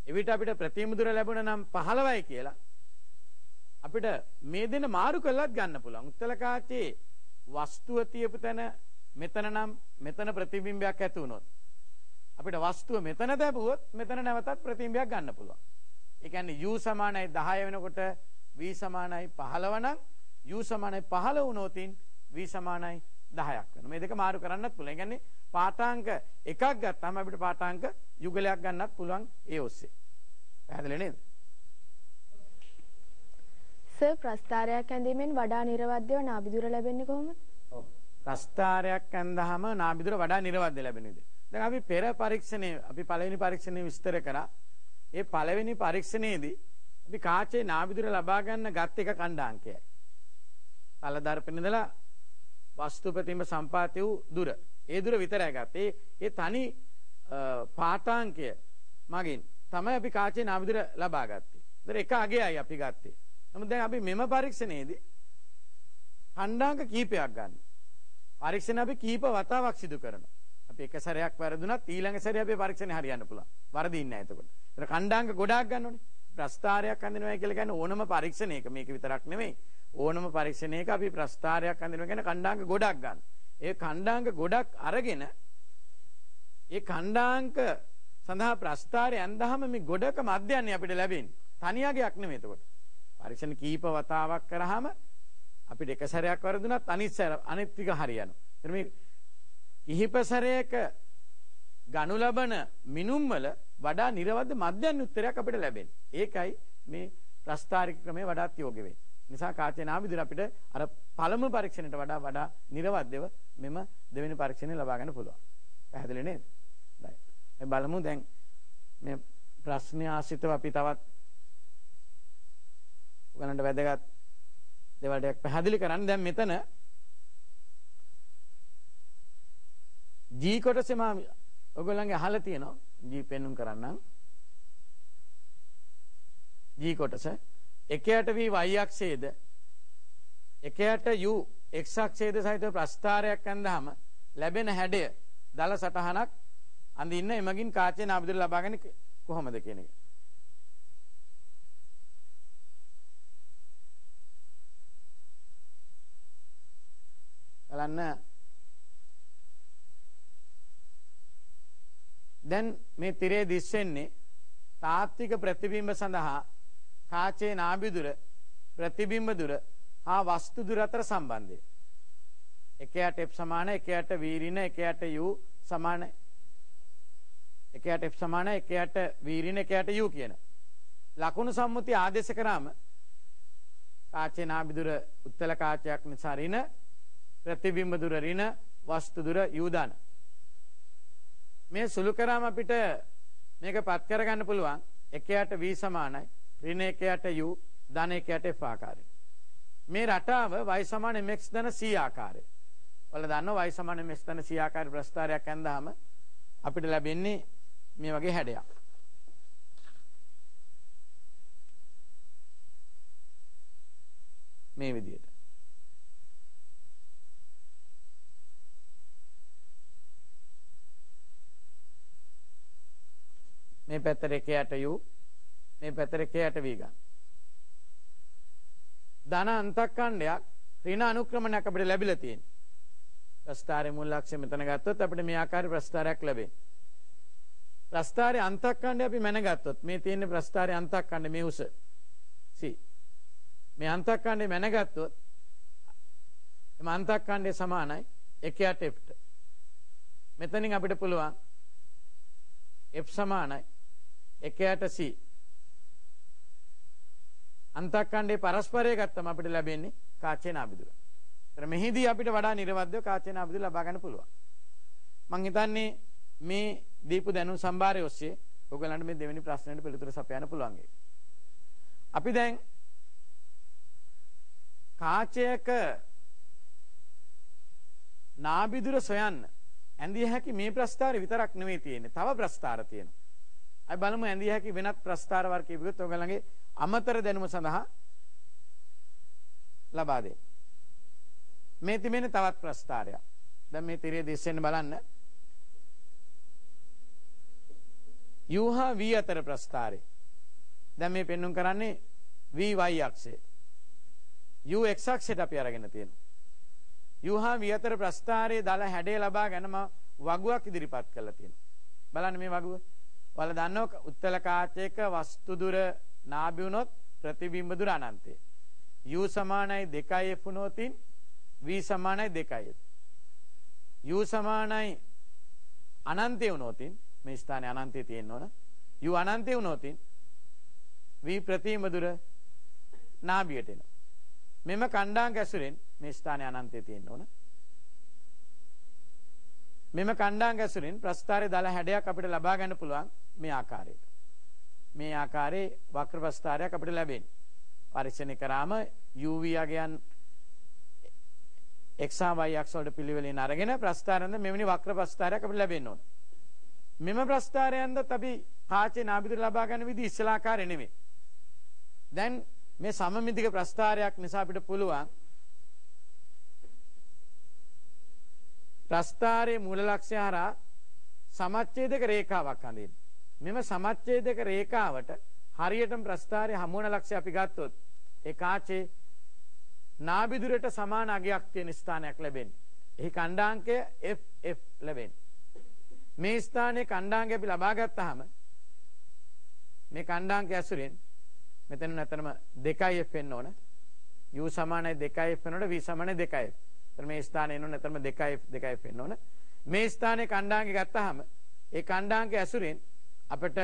එවිට අපිට ප්‍රතිබිම්බ දුර ලැබුණා නම් 15යි කියලා. අපිට මේ දෙන මාරු කරලත් ගන්න පුළුවන්. උත්තල කාචේ වස්තුව තියපු තැන මෙතන නම් මෙතන ප්‍රතිබිම්බයක් ඇති වුණොත් අපිට වස්තුව මෙතන දැබුවොත් මෙතන නැවතත් ප්‍රතිබිම්බයක් ගන්න පුළුවන්. ඒ කියන්නේ u සමානයි 10 වෙනකොට v සමානයි 15 නම් u සමානයි 15 වුණොත් v සමානයි 10ක් වෙනවා. මේ දෙක මාරු කරන්නත් පුළුවන්. ඒ කියන්නේ පාඨාංක එකක් ගත්තාම අපිට පාඨාංක යුගලයක් ගන්නත් පුළුවන් ඒ ඔස්සේ. පැහැදිලි නේද? සර් ප්‍රස්ථාරයක් ඇඳීමෙන් වඩා නිර්වද්‍යව නාභිදුර ලැබෙන්නේ කොහොමද? ඔව්. ප්‍රස්ථාරයක් ඇඳහම නාභිදුර වඩා නිර්වද්‍ය ලැබෙන විදිහ. දැන් අපි පෙර පරීක්ෂණයේ අපි පළවෙනි පරීක්ෂණයේ විස්තර කරා. ඒ පළවෙනි පරීක්ෂණයේදී අපි කාචේ නාභිදුර ලබා ගන්න ගත් එක ඛණ්ඩාංකයයි. තල දර්පණේ ඉඳලා වස්තු ප්‍රතිබිම්බ සම්පාතය වූ දුර. ඒ දුර විතරයි ගත්තේ. ඒ තනි පාඨාංකය මගින් තමයි අපි කාචේ නාභිදුර ලබා ගත්තේ. ඒතර එක අගයයි අපි ගත්තේ. නමුත් දැන් අපි මෙම පරීක්ෂණයේදී ඛණ්ඩාංක කීපයක් ගන්න. පරීක්ෂණ අපි කීප වතාවක් සිදු කරනවා. අපි එක සැරයක් වැරදුනත් ඊළඟ සැරේ අපේ පරීක්ෂණය හරියන්න පුළුවන්. වරදින්නේ නැහැ එතකොට. ඒතර ඛණ්ඩාංක ගොඩාක් ගන්න ඕනේ. ප්‍රස්ථාරයක් අඳිනවා කියලා කියන්නේ ඕනම පරීක්ෂණයක මේක විතරක් නෙමෙයි. ඕනම පරීක්ෂණයක අපි ප්‍රස්ථාරයක් අඳිනවා කියන්නේ ඛණ්ඩාංක ගොඩක් ගන්න. ඒ ඛණ්ඩාංක ගොඩක් අරගෙන ඒ ඛණ්ඩාංක සඳහා ප්‍රස්ථාරය ඇඳහම මේ ගොඩක මධ්‍යන්නේ අපිට ලැබෙන්නේ. තනියගයක් නෙමෙයි එතකොට. පරීක්ෂණ කීප වතාවක් කරාම අපිට එක සැරයක් වරදුනත් අනිත් ටික හරියනවා. එතන මේ කිහිප සැරයක ගනු ලබන මිනුම් වල වඩා නිර්වද්‍ය මධ්‍යන්නේ උත්තරයක් අපිට ලැබෙන්නේ. ඒකයි මේ ප්‍රස්ථාරික ක්‍රමය වඩාත් යෝග්‍ය වෙන්නේ. නිසා කාචේ නාභිදුර අපිට අර පළමු පරීක්ෂණයට වඩා නිර්වද්‍යව මෙම දෙවෙනි පරීක්ෂණය ලබා ගන්න පුළුවන්. පැහැදිලි නේද? right. මේ බලමු දැන් මේ ප්‍රශ්න ආශ්‍රිතව අපි තවත් ඔයගලන්ට වැදගත් දේවල් ටිකක් පැහැදිලි කරන්න. දැන් මෙතන G කොටසේ මම ඔයගොල්ලන්ගේ අහලා තියෙනවා. G පෙන්눔 කරන්නම්. G කොටස එකයට v y අක්ෂයේද එකයට u x අක්ෂයේද සහිත ප්‍රස්ථාරයක් ඇඳහම ලැබෙන හැඩය දල සටහනක් අඳින්න එමගින් කාචේ නාභිදුර ලබාගන්නේ කොහොමද කියන එක. බලන්න දැන් මේ තිරේ දිස්සෙන්නේ තාත්වික ප්‍රතිබිම්බ සඳහා කාචේ නාභිදුර ප්‍රතිබිම්බ දුර හා වස්තු දුර අතර සම්බන්ධය. එකයට f සමාන එකයට v ඍණ එකයට u සමාන එකයට f සමාන එකයට v ඍණ එකයට u කියන ලකුණු සම්මුතිය ආදේශ කරාම කාචේ නාභිදුර උත්තල කාචයක් නිසා ඍණ ප්‍රතිබිම්බ දුර ඍණ වස්තු දුර u දාන මේ සුළු කරාම අපිට මේක පත් කරගන්න පුළුවන් එකයට v සමානයි ඍණ එකයට u ධන එකයට f ආකාරය. මේ රටාව y සමාන mx ධන c ආකාරය. ඔයාලා දන්නවා y සමාන mx ධන c ආකාරය ප්‍රස්ථාරයක් ඇඳාම අපිට ලැබෙන්නේ මේ වගේ හැඩයක්. මේ විදිහට. මේ පැත්තට එකයට u මේ පැත්තට එකයට v ගන්න. ධන අන්තක්ඛණ්ඩයක් ඍණ අනුක්‍රමණයක් අපිට ලැබිලා තියෙනවා. ප්‍රස්ථාරයේ මූල ලක්ෂ්‍ය මෙතන ගත්තොත් අපිට මේ ආකාරයේ ප්‍රස්ථාරයක් ලැබෙනවා. ප්‍රස්ථාරයේ අන්තක්ඛණ්ඩය අපි මැනගත්තොත් මේ තියෙන ප්‍රස්ථාරයේ අන්තක්ඛණ්ඩය මේ උස c. මේ අන්තක්ඛණ්ඩය මැනගත්තොත් මේ අන්තක්ඛණ්ඩය සමානයි එකයට f ට. මෙතනින් අපිට පුළුවන් f සමානයි එකයට c. අන්තක්ඛණ්ඩේ පරස්පරය ගත්තම අපිට ලැබෙන්නේ කාචේ නාභිදුර. ඒතර මෙහිදී අපිට වඩා නිර්වද්‍යව කාචේ නාභිදුර ලබා ගන්න පුළුවන්. මම හිතන්නේ මේ දීපු දැනුම් සම්භාරය ඔස්සේ ඔයගලන්ට මේ දෙවෙනි ප්‍රශ්නෙට පිළිතුර සපයන්න පුළුවන්. අපි දැන් කාචයක නාභිදුර සොයන්න ඇඳිය හැකි මේ ප්‍රස්ථාරය විතරක් නෙවෙයි තියෙන්නේ. තව ප්‍රස්ථාර තියෙනවා. අපි බලමු ඇඳිය හැකි වෙනත් ප්‍රස්ථාර වර්ගයක විදිහට ඔයගලගේ අමතර දැනුම සඳහා ලබා දෙන්න. මේ තිබෙන තවත් ප්‍රස්ථාරයක්. දැන් මේ තිරයේ දිස්සෙන් බලන්න. u හා v අතර ප්‍රස්ථාරය. දැන් මේ පෙන්වුම් කරන්නේ v y අක්ෂය. u x අක්ෂයට අපි අරගෙන තියෙනවා. u හා v අතර ප්‍රස්ථාරයේ දල හැඩය ලබා ගැනීම වගුවක් ඉදිරිපත් කරලා තියෙනවා. බලන්න මේ වගුව. ඔයාලා දන්නවා උත්තල කාචයක වස්තු දුර නාභි වුණොත් ප්‍රතිබිම්බ දුර අනන්තය. u සමානයි 2f වුණොතින් v සමානයි 2f. u සමානයි අනන්තය වුණොතින් මේ ස්ථානයේ අනන්තය තියෙන්න ඕන. u අනන්තය වුණොතින් v ප්‍රතිබිම්බ දුර නාභියට එනවා. මෙම කණ්ඩාංග ඇසුරෙන් මේ ස්ථානයේ අනන්තය තියෙන්න ඕන. මෙම කණ්ඩාංග ඇසුරෙන් ප්‍රස්ථාරයේ දල හැඩයක් අපිට ලබා ගන්න පුළුවන් මේ ආකාරයට. මේ ආකාරයේ වක්‍ර ප්‍රස්ථාරයක් අපිට ලැබෙන්නේ. පරීක්ෂණය කරාම uv යගයන් x හා y අක්ෂ වලට පිළිවෙලින් අරගෙන ප්‍රස්ථාරයෙන් මෙවැනි වක්‍ර ප්‍රස්ථාරයක් අපිට ලැබෙන්න ඕන. මෙම ප්‍රස්ථාරයෙන්දත් අපි කාචේ නාභිදුර ලබා ගන්න විදිහ ඉස්සලා ආකාරය නෙමෙයි. දැන් මේ සමමිතික ප්‍රස්ථාරයක් නිසා අපිට පුළුවන් ප්‍රස්ථාරයේ මූල ලක්ෂ්‍ය හරහා සමච්ඡේදක රේඛාවක් අඳින්න. මෙම සමච්ඡේදක රේඛාවට හරියටම ප්‍රස්ථාරයේ හමු වෙන ලක්ෂ්‍ය අපි ගත්තොත් ඒ කාචේ නාභිදුරට සමාන අගයක් තියෙන ස්ථානයක් ලැබෙන්නේ. එහි ඛණ්ඩාංකය ff ලැබෙන්නේ. මේ ස්ථානයේ ඛණ්ඩාංකය අපි ලබා ගත්තාම මේ ඛණ්ඩාංකය ඇසුරෙන් මෙතන නැතනම 2f වෙන්න ඕන. u සමානයි 2f වෙනකොට v සමානයි 2f. එතන මේ ස්ථානයේ එන්න ඕන නැතනම 2f වෙන්න ඕන. මේ ස්ථානයේ ඛණ්ඩාංකය ගත්තාම ඒ ඛණ්ඩාංකය ඇසුරෙන් අපිට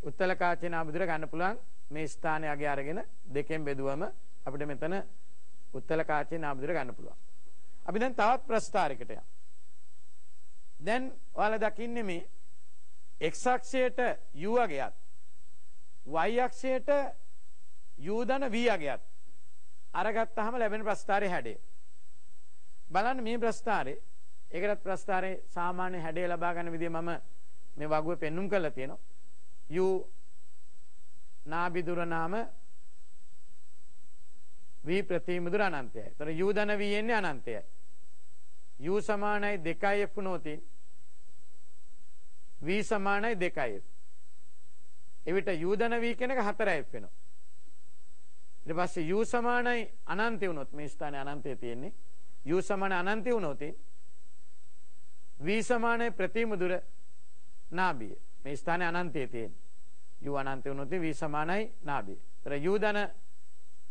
උත්තල කාචේ නාභිදුර ගන්න පුළුවන්. මේ ස්ථානයේ අගය අරගෙන දෙකෙන් බෙදුවම අපිට මෙතන උත්තල කාචේ නාභිදුර ගන්න පුළුවන්. අපි දැන් තවත් ප්‍රස්ථාරයකට යමු. දැන් ඔයාලා දකින්නේ මේ x අක්ෂයට u අගයත් y අක්ෂයට u ධන v අගයත් අරගත්තාම ලැබෙන ප්‍රස්ථාරයේ හැඩය. බලන්න මේ ප්‍රස්ථාරයේ ඒකටත් ප්‍රස්ථාරයේ සාමාන්‍ය හැඩය ලබා ගන්න විදිය මම මේ වගුවේ පෙන්눔 කරලා තියෙනවා. u නාභිදුර නාම v ප්‍රතිබිම්බ දුර අනන්තයයි. ඒතර u ධන v එන්නේ අනන්තයයි. u සමානයි 2f වුණොතින් v සමානයි 2f. එවිට u ධන v කියන එක 4f වෙනවා. ඊට පස්සේ u සමානයි අනන්තය වුණොත් මේ ස්ථානයේ අනන්තය තියෙන්නේ. u සමාන අනන්තය වුණොත් v සමානයි ප්‍රතිබිම්බ දුර නාභිය. මේ ස්ථානයේ අනන්තය තියෙන්නේ. u අනන්තය වුණොත් v සමානයි නාභිය. ඒතර u ධන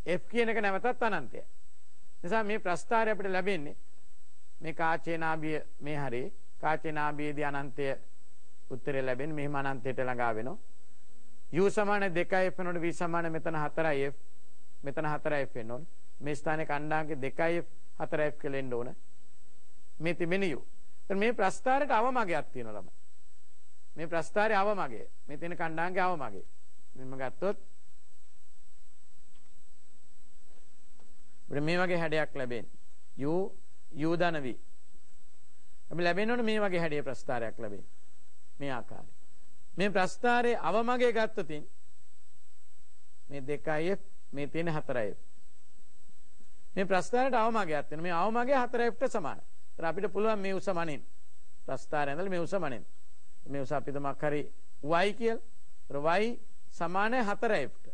f කියන එක නැවතත් අනන්තයයි. නිසා මේ ප්‍රස්ථාරය අපිට ලැබෙන්නේ මේ කාචේ නාභිය මේ හරිය කාචේ නාභියේදී අනන්තය උත්තරය ලැබෙන්නේ මෙහිම අනන්තයට ළඟා වෙනවා. u සමාන 2f වෙනකොට v සමාන මෙතන 4f මෙතන 4f වෙන්න ඕන. මේ ස්ථානයේ ඛණ්ඩාංක 2f 4f කියලා එන්න ඕන. මේ තිබෙන u. එතන මේ ප්‍රස්ථාරයට අවමගයක් තියෙනවා ළමයි. මේ ප්‍රස්ථාරයේ අවමගය. මේ තියෙන ඛණ්ඩාංකයේ අවමගය. මෙන්න ගත්තොත් මේ වගේ හැඩයක් ලැබෙන්නේ. u ධන v. අපි ලැබෙනවනේ මේ වගේ හැඩයේ ප්‍රස්ථාරයක් ලැබෙන්නේ. මේ ආකාරය. මේ ප්‍රස්ථාරයේ අවමගය ගත්තොත් මේ 2f මේ තියෙන 4f. මේ ප්‍රස්ථාරයට අවමගයක් තියෙනවා. මේ අවමගය 4f ට සමානයි. ඒතර අපිට පුළුවන් මේ උස මනින්න. ප්‍රස්ථාරය ඇඳලා මේ උස මනින්න. මේ උස අපි තමක් හරි y කියලා. y සමානයි 4f ට.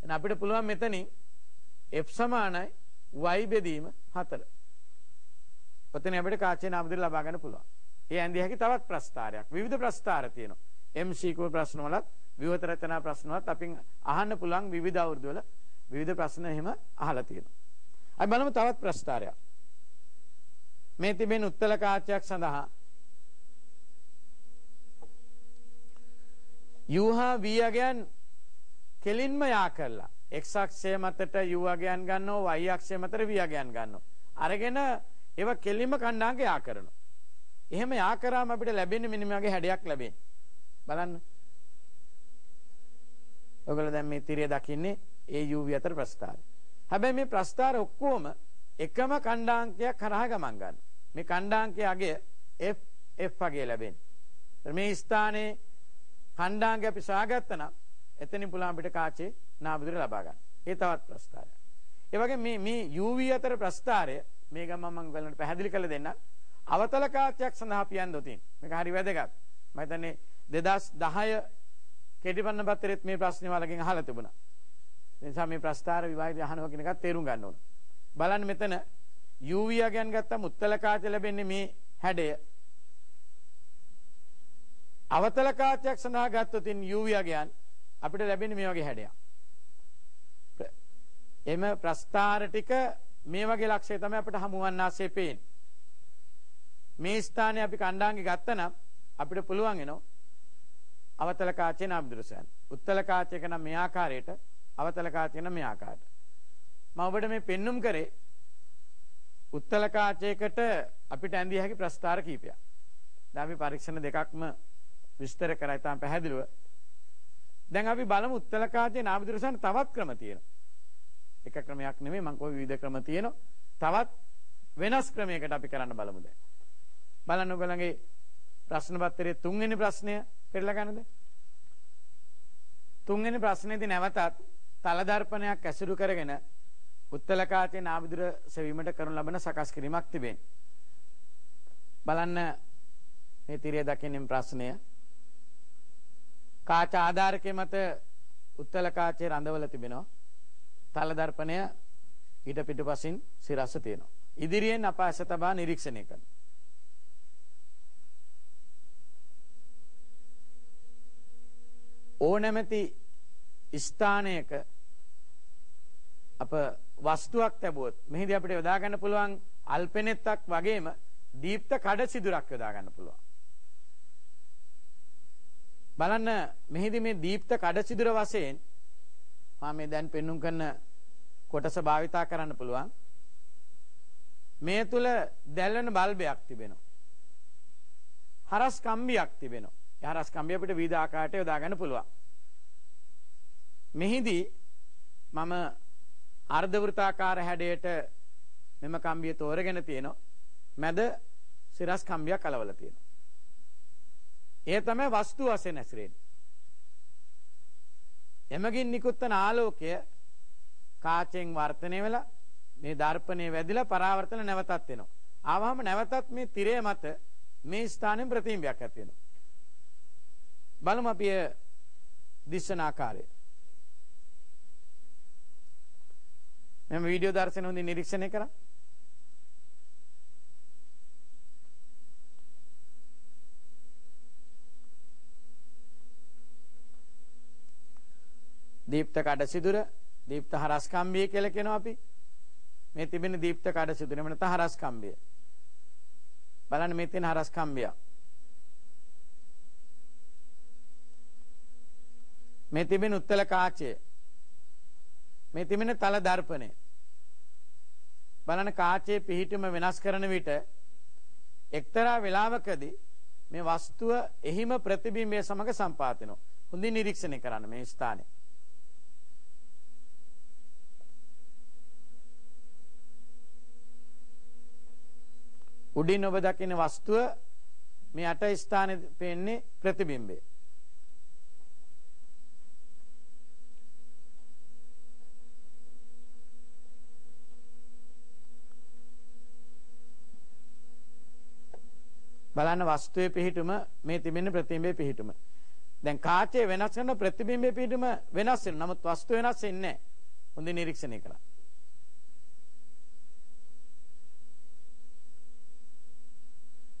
එහෙනම් අපිට පුළුවන් මෙතනින් f සමානයි y බෙදීම 4. ඔතන අපිට කාචේ නාමදිර ලබා ගන්න පුළුවන්. ඒ ඇඳිය හැකි තවත් ප්‍රස්තාරයක්. විවිධ ප්‍රස්තාර තියෙනවා. MCQ ප්‍රශ්න වලත් විවෘත රචනා ප්‍රශ්න වලත් අපින් අහන්න පුළුවන් විවිධ අවුරුදු වල විවිධ ප්‍රශ්න එහෙම අහලා තියෙනවා. අපි බලමු තවත් ප්‍රස්තාරයක්. මේ තිබෙන උත්තල කාචයක් සඳහා u හා v අගයන් කෙලින්ම යා කරලා x අක්ෂය මතට u අගයන් ගන්නවා y අක්ෂය මතට v අගයන් ගන්නවා. අරගෙන ඒවා කෙලින්ම කණ්ඩාංක යා කරනවා. එහෙම යා කරාම අපිට ලැබෙන්නේ මෙන්න මේ වගේ හැඩයක් ලැබෙන්නේ. බලන්න. ඔයගොල්ලෝ දැන් මේ තිරය දකින්නේ ඒ u v අතර ප්‍රස්ථාරය. හැබැයි මේ ප්‍රස්ථාර ඔක්කොම එකම කණ්ඩාංකයක් කරා ගමන් ගන්න. මේ කණ්ඩාංකයේ අගය f අගය ලැබෙන්නේ. මේ ස්ථානයේ කණ්ඩාංගය අපි සොයාගත්තා නම් එතනින් පුළුවන් අපිට කාචේ නාමදිර ලබා ගන්න. ඒ තවත් ප්‍රස්ථාරයක්. ඒ වගේ මේ u v අතර ප්‍රස්ථාරය මේ ගමන් මම ඔයගලන්ට පැහැදිලි කරලා දෙන්නම්. අවතල කාචයක් සඳහා අපි යන්න උතින්. මේක හරි වැදගත්. මම හිතන්නේ 2010 කෙටිපන්න පත්‍රෙත් මේ ප්‍රශ්නේ වලකින් අහලා තිබුණා. ඒ නිසා මේ ප්‍රස්ථාර විභාගය අහනවා කියන එකත් තේරුම් ගන්න ඕන. බලන්න මෙතන u v අගයන් ගත්තම උත්තල කාචය ලැබෙන්නේ මේ හැඩය. අවතල කාචයක් සඳහා ගත්තොත් u v අගයන් අපිට ලැබෙන්නේ මේ වගේ හැඩයක්. එම ප්‍රස්ථාර ටික මේ වගේ ලක්ෂය තමයි අපිට හමු වන්නාසේ පේන්නේ. මේ ස්ථානයේ අපි කණ්ඩාංගය ගත්තනම් අපිට පුළුවන් වෙනවා අවතල කාචේ නාමදිර සොයන්න. උත්තල කාචයක නම් මේ ආකාරයට, අවතල කාචයක නම් මේ ආකාරයට. මම ඔබට මේ පෙන්눔 කරේ උත්තල කාචයකට අපිට ඇඳිය හැකි ප්‍රස්ථාර කීපයක්. දැන් අපි පරීක්ෂණ දෙකක්ම විස්තර කරා ඉතාම පැහැදිලිව. දැන් අපි බලමු උත්තල කාචේ නාමදිර සොයන්න තවත් ක්‍රම තියෙනවා. එක ක්‍රමයක් නෙමෙයි මම කොයි විවිධ ක්‍රම තියෙනවා. තවත් වෙනස් ක්‍රමයකට අපි කරන්න බලමු දැන්. බලන්න ඔයගලගේ ප්‍රශ්න පත්‍රයේ තුන්වෙනි ප්‍රශ්නය පෙරලා ගන්නද? තුන්වෙනි ප්‍රශ්නේදී නැවතත් තල දර්පණයක් ඇසුරු කරගෙන උත්තල කාචේ නාමදිර සෙවීමට කරනු ලබන සකස් කිරීමක් තිබෙනවා. බලන්න මේ තිරය දකින්න ප්‍රශ්නය. කාච ආධාරකයේ මත උත්තල කාචේ රඳවල තිබෙනවා. තල දර්පණය ඊට පිටුපසින් සිරස්ස තියෙනවා. ඉදිරියෙන් අප ඇස තබා නිරීක්ෂණය කරනවා. ඕනෑමති ස්ථානයක අප වස්තුවක් තැබුවොත් මෙහිදී අපිට යොදා ගන්න පුළුවන් අල්පෙනෙත්තක් වගේම දීප්ත කඩ සිදුරක් යොදා ගන්න පුළුවන්. බලන්න මෙහිදී මේ දීප්ත කඩ සිදුර වශයෙන් මම මේ දැන් පෙන්눔 කරන කොටස භාවිතා කරන්න පුළුවන්. මේ තුල දැල්වෙන බල්බයක් තිබෙනවා. හරස් කම්බියක් තිබෙනවා. ඒ හරස් කම්බිය අපිට විවිධ ආකාරයට යොදා ගන්න පුළුවන්. මෙහිදී මම අර්ධ වෘත්තාකාර හැඩයට මෙම කම්බිය තෝරගෙන තියෙනවා. මැද සිරස් කම්බියක් අලවලා තියෙනවා. ඒ තමයි වස්තු වශයෙන් ඇසිරෙන්නේ. එමගින් නිකුත් වන ආලෝකය කාචෙන් වර්ධනය වෙලා මේ දර්පණයේ වැදිලා පරාවර්තන නැවතත් වෙනවා. ආවහම නැවතත් මේ තිරය මත මේ ස්ථානයෙන් ප්‍රතිබිම්බයක් ඇති වෙනවා. බලමු අපි දිස්සන ආකාරය. මම වීඩියෝ දර්ශන හොඳින් නිරීක්ෂණය කරා. දීප්ත කඩ සිදුර, දීප්ත හරස් කම්බිය කියලා කියනවා අපි. මේ තිබෙන දීප්ත කඩ සිදුර එමෙන්න ත හරස් කම්බිය. බලන්න මේ තියෙන හරස් කම්බිය. මේ තිබෙන උත්තල කාචය. මේ තිබෙන තල දර්පණය. බලන්න කාචයේ පිහිටුම වෙනස් කරන විට එක්තරා වේලාවකදී මේ වස්තුව එහිම ප්‍රතිබිම්බය සමග සම්පාත වෙනවා. හොඳින් නිරීක්ෂණය කරන්න මේ ස්ථානයේ. උඩින් ඔබ දකින වස්තුව මේ අට ස්ථානයේ පෙන්නේ ප්‍රතිබිම්බය. බලන්න වස්තුවේ පිහිටුම මේ තිබෙන ප්‍රතිබිම්බයේ පිහිටුම. දැන් කාචය වෙනස් කරන ප්‍රතිබිම්බයේ පිටම වෙනස් වෙනවා. නමුත් වස්තු වෙනස් වෙන්නේ නැහැ. හොඳින් නිරීක්ෂණය කරන්න.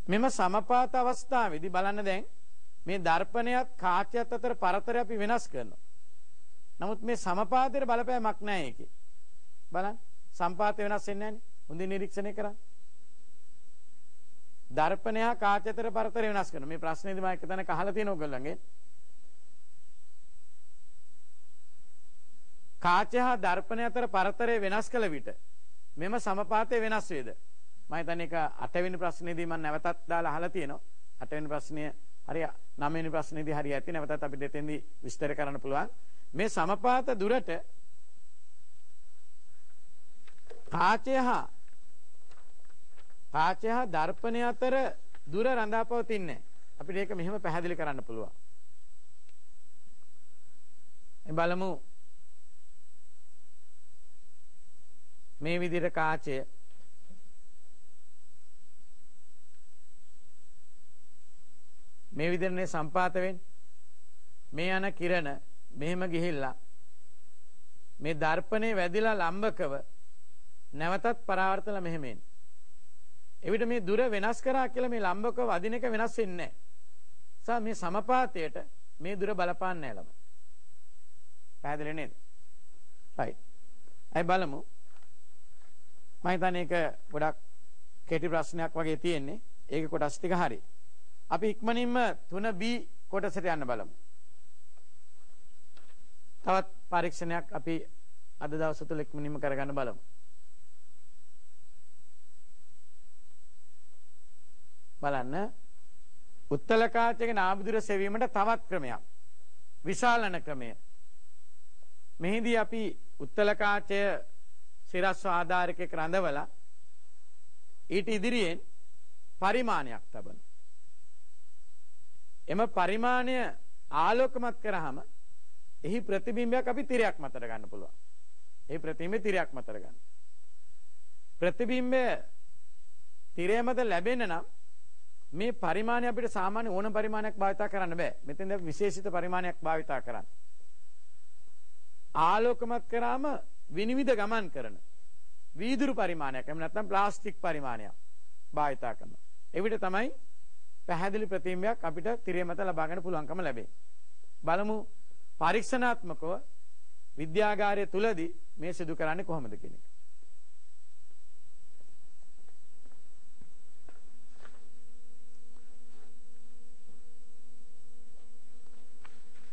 මෙම සමපාත අවස්ථාවේදී බලන්න දැන් මේ දර්පණයත් කාචයත් අතර පරතරය අපි වෙනස් කරනවා. නමුත් මේ සමපාතයේ බලපෑමක් නැහැ ඒකේ. බලන්න සම්පාතය වෙනස් වෙන්නේ නැහැනේ. හොඳින් නිරීක්ෂණය කරන්න. දර්පණය කාච අතර පරතරය වෙනස් කරනවා. මේ ප්‍රශ්නේදී මම එක තැනක අහලා තියෙනවා ඔයගොල්ලන්ගෙන්. කාචය හා දර්පණය අතර පරතරය වෙනස් කළ විට මෙම සමපාතය වෙනස් වේද? මම හිතන්නේ ඒක 8 වෙනි ප්‍රශ්නේදී මම නැවතත් දාලා අහලා තියෙනවා. 8 වෙනි ප්‍රශ්නය හරි 9 වෙනි ප්‍රශ්නේදී හරි ඇති. නැවතත් අපිට එතෙන්දී විස්තර කරන්න පුළුවන්. මේ සමපාත දුරට කාචය හා දර්පණය අතර දුර රඳා පවතින්නේ. අපිට ඒක මෙහෙම පැහැදිලි කරන්න පුළුවන්. මේ බලමු මේ විදිහට කාචය මේ විදිහනේ සම්පාත වෙන්නේ. මේ යන කිරණ මෙහෙම ගිහිල්ලා මේ දර්පණේ වැදිලා ලම්බකව නැවතත් පරාවර්තන මෙහෙම එන්නේ. එවිට මේ දුර වෙනස් කරා කියලා මේ ලම්බකව වදින එක වෙනස් වෙන්නේ නැහැ. මේ සමපාතයට මේ දුර බලපාන්නේ නැහැ ළමයි. පැහැදිලි නේද? right. අය බලමු. මම හිතන්නේ ඒක ගොඩක් කෙටි ප්‍රශ්නයක් වගේ තියෙන්නේ. ඒකේ කොටස් ටික හරි. අපි ඉක්මනින්ම 3B කොටසට යන්න බලමු. තවත් පරීක්ෂණයක් අපි අද දවස් තුල ඉක්මනින්ම කරගන්න බලමු. බලන්න උත්තල කාචයේ නාභිදුර සෙවීමට තවත් ක්‍රමයක්. විශාලන ක්‍රමය. මෙහිදී අපි උත්තල කාචය සිරස්ව ආධාරකයක රඳවලා ඊට ඉදිරියෙන් පරිමාණයක් තබන. එම පරිමාණය ආලෝකමත් කරාම එහි ප්‍රතිබිම්බයක් අපි තිරයක් මතට ගන්න පුළුවන්. ඒ ප්‍රතිබිම්බේ තිරයක් මතට ගන්න. ප්‍රතිබිම්බය තිරය මත ලැබෙන්න නම් මේ පරිමාණය අපිට සාමාන්‍ය ඕන පරිමාණයක් භාවිතා කරන්න බෑ. මෙතෙන්ද විශේෂිත පරිමාණයක් භාවිතා කරන්න. ආලෝකමත් කරාම විනිවිද ගමන් කරන වීදුරු පරිමාණයක් එහෙම නැත්නම් ප්ලාස්ටික් පරිමාණයක් භාවිතා කරනවා. එවිට තමයි පැහැදිලි ප්‍රතිබිම්බයක් අපිට තිරය මත ලබා ගන්න පුළුවන්කම ලැබෙන්නේ. බලමු පරීක්ෂණාත්මකව විද්‍යාගාරය තුලදී මේ සිදු කරන්නේ කොහොමද කියන එක.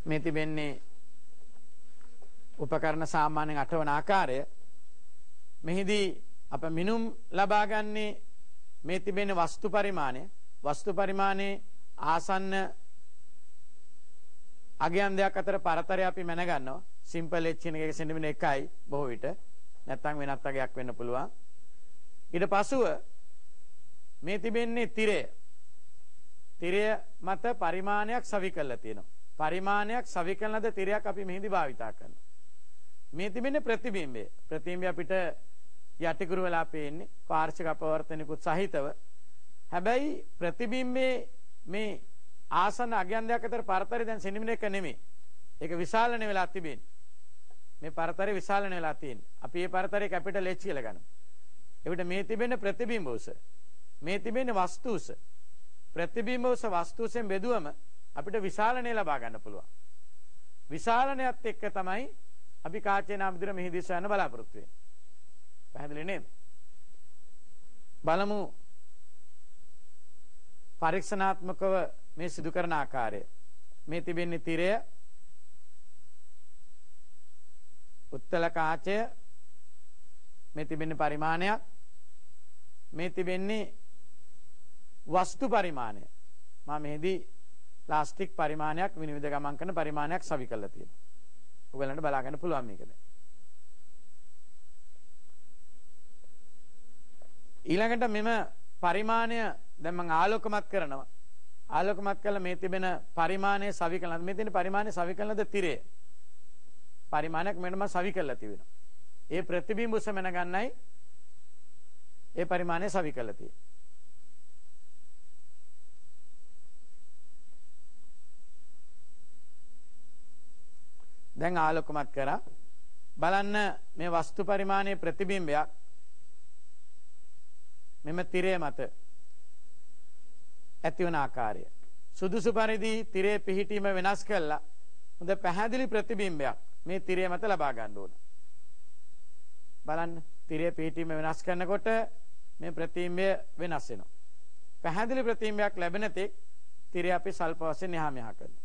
මේ තිබෙන්නේ උපකරණ සාමාන්‍යයෙන් අටවන ආකාරය. මෙහිදී අප මිනුම් ලබා ගන්නේ මේ තිබෙන වස්තු පරිමාණය. වස්තු පරිමාණයේ ආසන්න අගයන් දෙක අතර පරතරය අපි මැන ගන්නවා. සිම්පල් h කියන එක සෙන්ටිමීටර් 1යි බොහෝ විට. නැත්නම් වෙනත් අගයක් වෙන්න පුළුවන්. ඊට පසුව මේ තිබෙන්නේ තිරය. තිරය මත පරිමාණයක් සවි කරලා තියෙනවා. පරිමාණයක් සවි කරන ලද තිරයක් අපි මෙහිදී භාවිතා කරනවා. මේ තිබෙන්නේ ප්‍රතිබිම්බය. ප්‍රතිබිම්බය අපිට යටිකුරු වෙලා පේන්නේ පාර්ශ්වික අපවර්තනිකුත් සහිතව. හැබැයි ප්‍රතිබිම්බයේ මේ ආසන්න අගයන් දෙක අතර පරතරය දැන් සෙන්ටිමීටර් 1 නෙමෙයි. ඒක විශාලන වෙලා තිබෙන්නේ. මේ පරතරය විශාලන වෙලා තියෙන්නේ. අපි මේ පරතරය කැපිටල් H කියලා ගන්නවා. එවිට මේ තිබෙන ප්‍රතිබිම්බ උස මේ තිබෙන වස්තු උස ප්‍රතිබිම්බ උස වස්තු උසෙන් බෙදුවම අපිට විශාලනය ලබා ගන්න පුළුවන්. විශාලනයත් එක්ක තමයි අපි කාචේ නාභිදුර මෙහිදී සොයන්න බලාපොරොත්තු වෙන්නේ. පැහැදිලි නේද? බලමු පරීක්ෂණාත්මකව මේ සිදු කරන ආකාරය. මේ තිබෙන්නේ තිරය, උත්තල කාචය, මේ තිබෙන්නේ පරිමාණයක්, මේ තිබෙන්නේ වස්තු පරිමාණය. මම මෙහිදී ප්ලාස්ටික් පරිමාණයක් විනිවිද ගමන් කරන පරිමාණයක් සවි කරලා තියෙනවා. ඔයගලන්ට බලා ගන්න පුළුවන් මේක දැන්. ඊළඟට මෙම පරිමාණය දැන් මම ආලෝකමත් කරනවා. ආලෝකමත් කළා මේ තිබෙන පරිමාණය සවි කරලා මේ තියෙන පරිමාණය සවි කරනද තිරය. පරිමාණයක් මෙන්න සවි කරලා තිබෙනවා. ඒ ප්‍රතිබිම්බ උස මන ගන්නයි ඒ පරිමාණය සවි කරලා තියෙන්නේ. දැන් ආලෝකමත් කරා බලන්න මේ වස්තු පරිමාණයේ ප්‍රතිබිම්බයක් මෙම තිරය මත ඇතිවන ආකාරය සුදුසු පරිදි තිරේ පිහිටීම වෙනස් කළා හොඳ පැහැදිලි ප්‍රතිබිම්බයක් මේ තිරය මත ලබා ගන්න ඕන. බලන්න තිරේ පිහිටීම වෙනස් කරනකොට මේ ප්‍රතිබිම්බය වෙනස් වෙනවා. පැහැදිලි ප්‍රතිබිම්බයක් ලැබෙන තෙක් තිරය අපි සල්ප වශයෙන් එහා මෙහා කරනවා.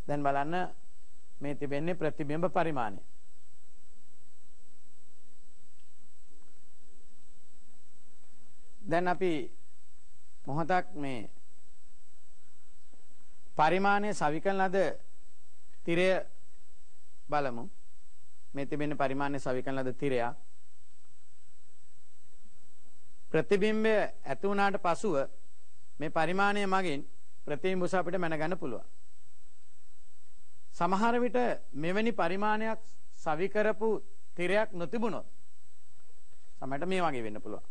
දැන් බලන්න මේ තිබෙන්නේ ප්‍රතිබිම්බ පරිමාණය. දැන් අපි මොහොතක් මේ පරිමාණය සවිකරන ලද තිරය බලමු. මේ තිබෙන පරිමාණය සවිකරන ලද තිරය ප්‍රතිබිම්බය ඇති වුණාට පසුව මේ පරිමාණය මගින් ප්‍රතිබිම්බ උස අපිට මැනගන්න පුළුවන්. සමහර විට මෙවැනි පරිමාණයක් සවිකරපු තිරයක් නොතිබුණොත් සමහරට මේ වගේ වෙන්න පුළුවන්.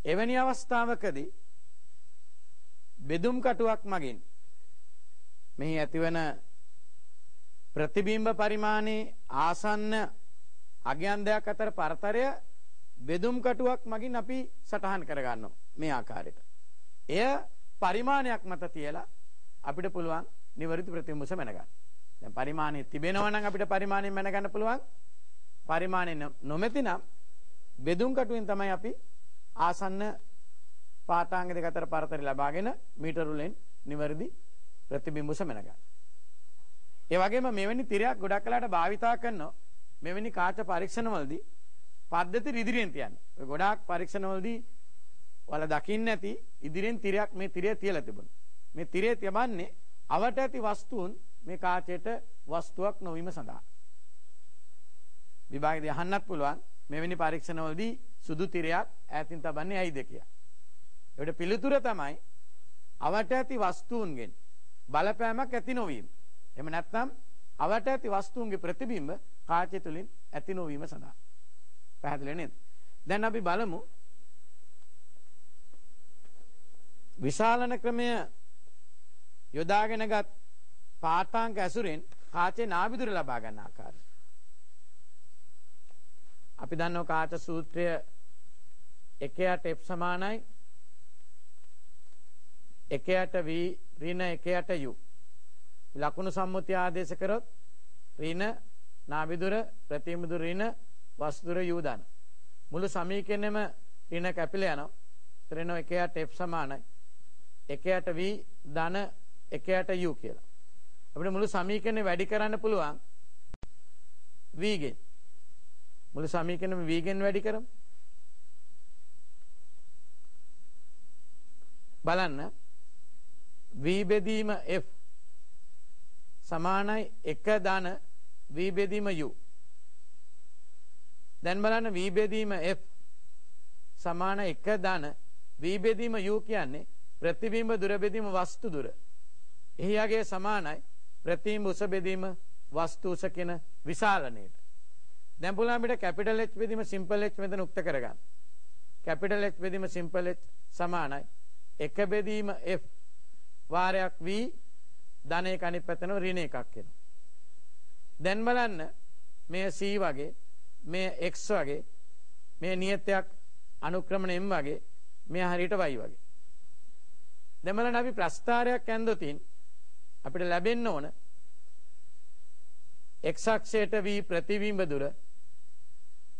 එවැනි අවස්ථාවකදී බෙදුම් කටුවක් මගින් මෙහි ඇතිවන ප්‍රතිබිම්බ පරිමාණයේ ආසන්න අගයන්දයක් අතර පරතරය බෙදුම් කටුවක් මගින් අපි සටහන් කරගන්නවා මේ ආකාරයට. එය පරිමාණයක් මත තියලා අපිට පුළුවන් නිවැරදි ප්‍රතිබිම්බ උස මැනගන්න. දැන් පරිමාණය තිබෙනවා නම් අපිට පරිමාණය මැනගන්න පුළුවන්. පරිමාණය නොමැතිනම් බෙදුම් කටුවෙන් තමයි අපි ආසන්න පාඨාංග දෙක අතර පරතරය ලබාගෙන මීටර වලින් නිවැරදි ප්‍රතිබිම්බ උස මැනගන්න. ඒ වගේම මෙවැනි තිරයක් ගොඩක් කලකට භාවිතා කරනවා මෙවැනි කාච පරීක්ෂණවලදී පද්ධති ඉදිරියෙන් තියන්නේ. ඔය ගොඩාක් පරීක්ෂණවලදී ඔයාලා දකින්න ඇති ඉදිරියෙන් තිරයක් මේ තිරය තියලා තිබුණා. මේ තිරය තියබන්නේ අවට ඇති වස්තුන් මේ කාචයට වස්තුවක් නොවීම සඳහා. විභාගයේදී අහන්නත් පුළුවන් මෙවැනි පරීක්ෂණවලදී සුදු තිරයක් ඈතින් තබන්නේ ඇයිද කියලා. ඒකට පිළිතුර තමයි අවට ඇති වස්තුන්ගෙන් බලපෑමක් ඇති නොවීම. එහෙම නැත්නම් අවට ඇති වස්තුන්ගේ ප්‍රතිබිම්බ කාචය තුලින් ඇති නොවීම සඳහා. පැහැදිලි නේද? දැන් අපි බලමු විශාලන ක්‍රමය යොදාගෙනගත් පාඨාංක ඇසුරෙන් කාචේ නාභිදුර ලබා ගන්න ආකාරය. අපි දන්නවා කාච සූත්‍රය 1/8 f සමානයි 1/8 v ඍණ 1/8 u. ලකුණු සම්මුතිය ආදේශ කරොත් ඍණ නාභිදුර ප්‍රතිබිම්බ ඍණ වස්තුර u දාන. මුළු සමීකරණයම ඍණ කැපිලා යනවා. ඍණ 1/8 f සමානයි 1/8 v ධන 1/8 u කියලා. අපිට මුළු සමීකරණය වැඩි කරන්න පුළුවන් v ගෙන්. මුළු සමීකරණයම v ගෙන් වැඩි කරමු. බලන්න v බෙදීම f සමානයි 1 ධන v බෙදීම u. දැන් බලන්න v බෙදීම f සමාන 1 ධන v බෙදීම u කියන්නේ ප්‍රතිබිම්බ දුර බෙදීම වස්තු දුර. එහි යගේ සමානයි ප්‍රතිබිම්බ උස බෙදීම වස්තු උස කියන විශාලණයට. දැන් පුළුවන් අපිට කැපිටල් H බෙදීම සිම්පල් H මෙතන උක්ත කරගන්න. කැපිටල් H බෙදීම සිම්පල් H සමානයි 1 බෙදීම f වාරයක් v ධන 1 අනිත් පැත්තන ඍණ 1ක් වෙනවා. දැන් බලන්න මේ c වගේ මේ x වගේ මේ නියතයක් අනුක්‍රමණ m වගේ මේ හරියට y වගේ. දැන් බලන්න අපි ප්‍රස්ථාරයක් ඇන්දොතින් අපිට ලැබෙන්න ඕන x අක්ෂයට v ප්‍රතිබිම්බ දුර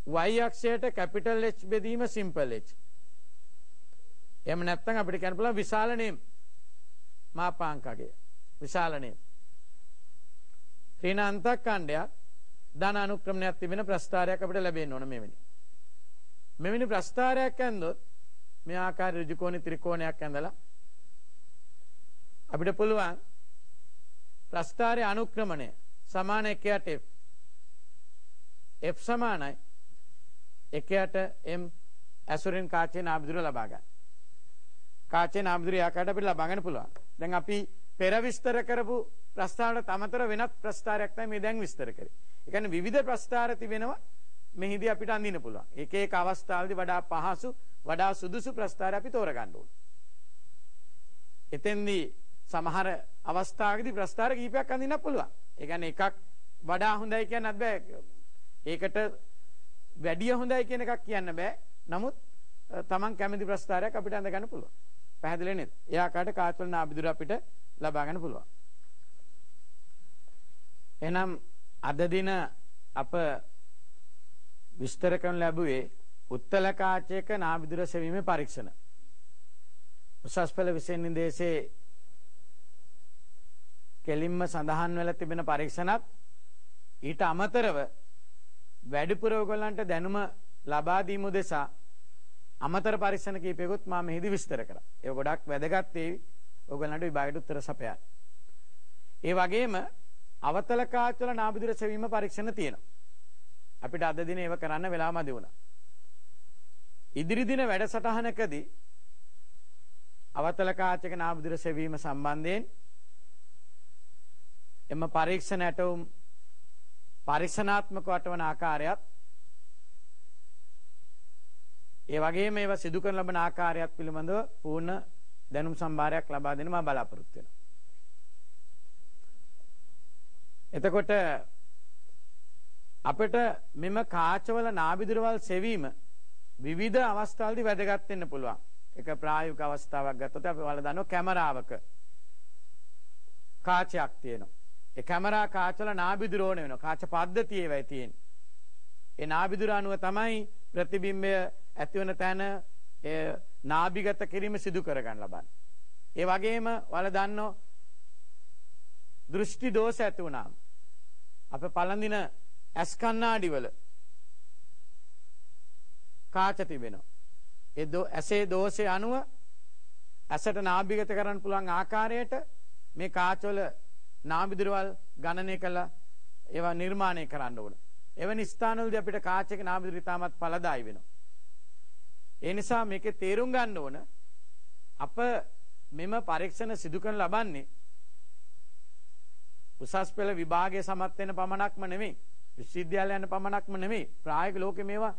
y අක්ෂයට කැපිටල් H බෙදීම සිම්පල් H. එහෙම නැත්නම් අපිට කියන්න පුළුවන් විශාලණය මාපාංකකය විශාලණය. ඍණ අන්තක්ඛණ්ඩයක් ධන අනුක්‍රමණයක් තිබෙන ප්‍රස්ථාරයක් අපිට ලැබෙන්න ඕන මෙවැනි. මෙවැනි ප්‍රස්ථාරයක් ඇන්දොත් මේ ආකාර ඍජු කෝණී ත්‍රිකෝණයක් ඇඳලා අපිට පුළුවන් ප්‍රස්ථාරයේ අනුක්‍රමණය සමාන 1/8 f. f සමානයි 1/8 m ඇසුරින් කාචේ නාභිදුර ලබා ගන්න. කාචේ නාභිදුර ආකාරයට අපිට ලබා ගන්න පුළුවන්. දැන් අපි පෙර විස්තර කරපු ප්‍රස්ථාරයට අමතර වෙනත් ප්‍රස්ථාරයක් තමයි මේ දැන් විස්තර කරේ. ඒ කියන්නේ විවිධ ප්‍රස්ථාර තිබෙනවා මෙහිදී අපිට අඳින්න පුළුවන්. එක එක අවස්ථාවලදී වඩා පහසු වඩා සුදුසු ප්‍රස්ථාර අපි තෝරගන්න ඕනේ. එතෙන්දී සමහර අවස්ථාවකදී ප්‍රස්ථාර කීපයක් අඳින්න පුළුවන්. ඒ කියන්නේ එකක් වඩා හොඳයි කියන්නත් බෑ. ඒකට වැඩිය හොඳයි කියන එකක් කියන්න බෑ. නමුත් තමන් කැමති ප්‍රස්ථාරයක් අපිට අඳ ගන්න පුළුවන්. පැහැදිලි නේද? ඒ ආකාරයට කාචවල නාභිදුර අපිට ලබා ගන්න පුළුවන්. එහෙනම් අද දින අප විස්තර කරන ලැබුවේ උත්තල කාචයක නාභිදුර සෙවීමේ පරීක්ෂණ. උසස් පෙළ විෂය නිර්දේශයේ කෙලින්ම සඳහන් වෙලා තිබෙන පරීක්ෂණත් ඊට අමතරව වැඩිපුර ඔයගොල්ලන්ට දැනුම ලබා දීම උදෙසා අමතර පරීක්ෂණ කීපයකුත් මම මෙහිදී විස්තර කරා. ඒක ගොඩක් වැදගත් වේවි ඔයගොල්ලන්ට විභාගයට උත්තර සපයන්න. ඒ වගේම අවතල කාචවල නාභිදුර සෙවීම පරීක්ෂණ තියෙනවා. අපිට අද දිනේ ඒව කරන්න වෙලාව මදි වුණා. ඉදිරි දින වැඩසටහනකදී අවතල කාචයක නාභිදුර සෙවීම සම්බන්ධයෙන් එම පරීක්ෂණ ඇටවුම් පරීක්ෂණාත්මක වටවන ආකාරයත් ඒ වගේම ඒවා සිදු කරන ලබන ආකාරයත් පිළිබඳව පූර්ණ දැනුම් සම්භාරයක් ලබා දෙන්න මම බලාපොරොත්තු වෙනවා. එතකොට අපිට මෙම කාචවල නාභිදුරවල් සෙවීම විවිධ අවස්ථාවලදී වැදගත් වෙන්න පුළුවන්. එක ප්‍රායෝගික අවස්ථාවක් ගත්තොත් අපි වල දන්නවා කැමරාවක කාචයක් තියෙනවා. ඒ කැමරා කාචවල නාභිදුර ඕන වෙනවා. කාච පද්ධතිය ඒවයි තියෙන්නේ. ඒ නාභිදුර අනුව තමයි ප්‍රතිබිම්බය ඇතිවන තැන නාභිගත කිරීම සිදු කරගන්න ලබන්නේ. ඒ වගේම වල දන්නෝ දෘෂ්ටි දෝෂ ඇති වුණාම අප පළඳින ඇස් කණ්ණාඩි වල කාච තිබෙනවා. ඒ ඇසේ දෝෂය අනුව ඇසට නාභිගත කරන්න පුළුවන් ආකාරයට මේ කාචවල නාභිදුරවල් ගණනය කළා ඒවා නිර්මාණය කරන්න ඕන. එවැනි ස්ථානවලදී අපිට කාචයක නාභිදුර ඉතාමත් ඵලදායී වෙනවා. ඒ නිසා මේකේ තේරුම් ගන්න ඕන අප මෙම පරීක්ෂණ සිදු කරන ලබන්නේ උසස් පෙළ විභාගයේ සමත් වෙන පමණක්ම නෙමෙයි, විශ්වවිද්‍යාලයන් පමණක්ම නෙමෙයි, ප්‍රායෝගික ලෝකේ මේවා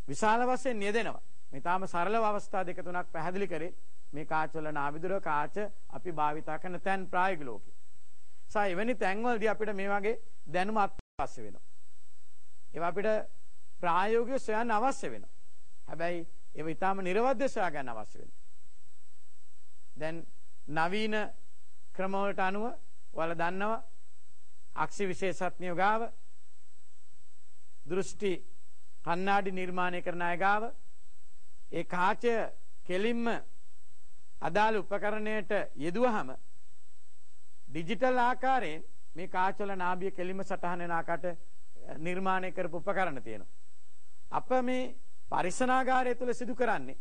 විශාල වශයෙන් යෙදෙනවා. මේ තාම සරලව අවස්ථා දෙක තුනක් පැහැදිලි කරේ මේ කාචවල නාභිදුර කාච අපි භාවිතා කරන තැන් ප්‍රායෝගික ලෝකේ. එවැනි තැන්වලදී අපිට මේ වගේ දැනුම අවශ්‍ය වෙනවා. ඒවා අපිට ප්‍රායෝගිකව සොයන්න අවශ්‍ය වෙනවා. හැබැයි ඒව ඊටාම නිර්වද්‍ය සොයා ගන්න අවශ්‍ය වෙනවා. දැන් නවීන ක්‍රමවලට අනුව ඔයාලා දන්නවා අක්ෂි විශේෂඥයෝ ගාව දෘෂ්ටි කණ්ණාඩි නිර්මාණය කරන අය ගාව ඒ කාචය කෙලින්ම අදාළ උපකරණයට යෙදුවහම ඩිජිටල් ආකාරයෙන් මේ කාචවල නාභිය කෙලින්ම සටහන් වෙන ආකාරයට නිර්මාණය කරපු උපකරණ තියෙනවා. අප මේ පරිශනාගාරය තුළ සිදු කරන්නේ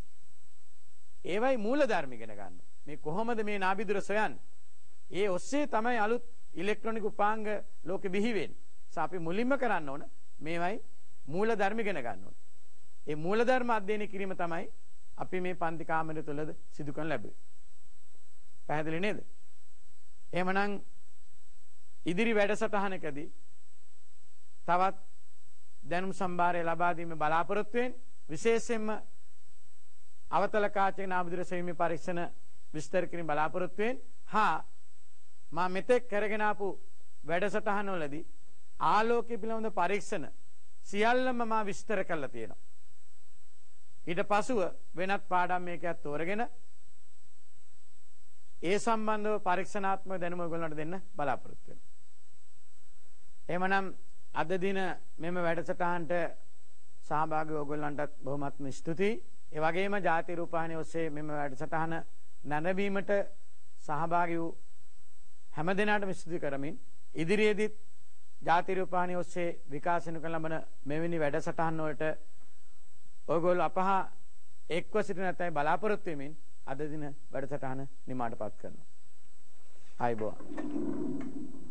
ඒවයි මූලධර්ම ඉගෙන ගන්න. මේ කොහොමද මේ නාභිදුර සොයන්නේ? ඒ ඔස්සේ තමයි අලුත් ඉලෙක්ට්‍රොනික උපාංග ලෝකෙ බිහි වෙන්නේ. අපි මුලින්ම කරන්න ඕන මේවයි මූලධර්ම ඉගෙන ගන්න ඕන. ඒ මූලධර්ම අධ්‍යයනය කිරීම තමයි අපි මේ පන්ති කාමරය තුළද සිදු කරන ලැබුවේ. පැහැදිලි නේද? එහෙමනම් ඉදිරි වැඩසටහනකදී තවත් දැනුම් සම්භාරය ලබා දීමේ බලාපොරොත්තු වෙන විශේෂයෙන්ම අවතල කාචයක නාභිදුර සෙවීමේ පරීක්ෂණ විස්තර කිරීම බලාපොරොත්තු වෙන මා මෙතෙක් කරගෙන ආපු වැඩසටහනවලදී ආලෝකය පිළිබඳ පරීක්ෂණ සියල්ලම මා විස්තර කරලා තියෙනවා. ඊට පසුව වෙනත් පාඩම් මේකයක් තෝරගෙන ඒ සම්බන්ධව පරීක්ෂණාත්මක දැනුම ඔයගොල්ලන්ට දෙන්න බලාපොරොත්තු වෙනවා. එහෙමනම් අද දින මෙම වැඩසටහනට සහභාගී ඔයගොල්ලන්ටත් බොහොමත්ම ස්තුතියි. ඒ වගේම ජාතික රූපවාහිනිය ඔස්සේ මෙම වැඩසටහන නැරඹීමට සහභාගී වූ හැම දිනකටම ස්තුති කරමින් ඉදිරියේදීත් ජාතික රූපවාහිනිය ඔස්සේ විකාශනය කරන ලබන මෙවැනි වැඩසටහන් වලට ඔයගොල්ලෝ අපහා එක්ව සිටින නැත්නම් බලාපොරොත්තු වෙමින් අද දින වැඩසටහන නිමාටපත් කරනවා. ආයුබෝවන්.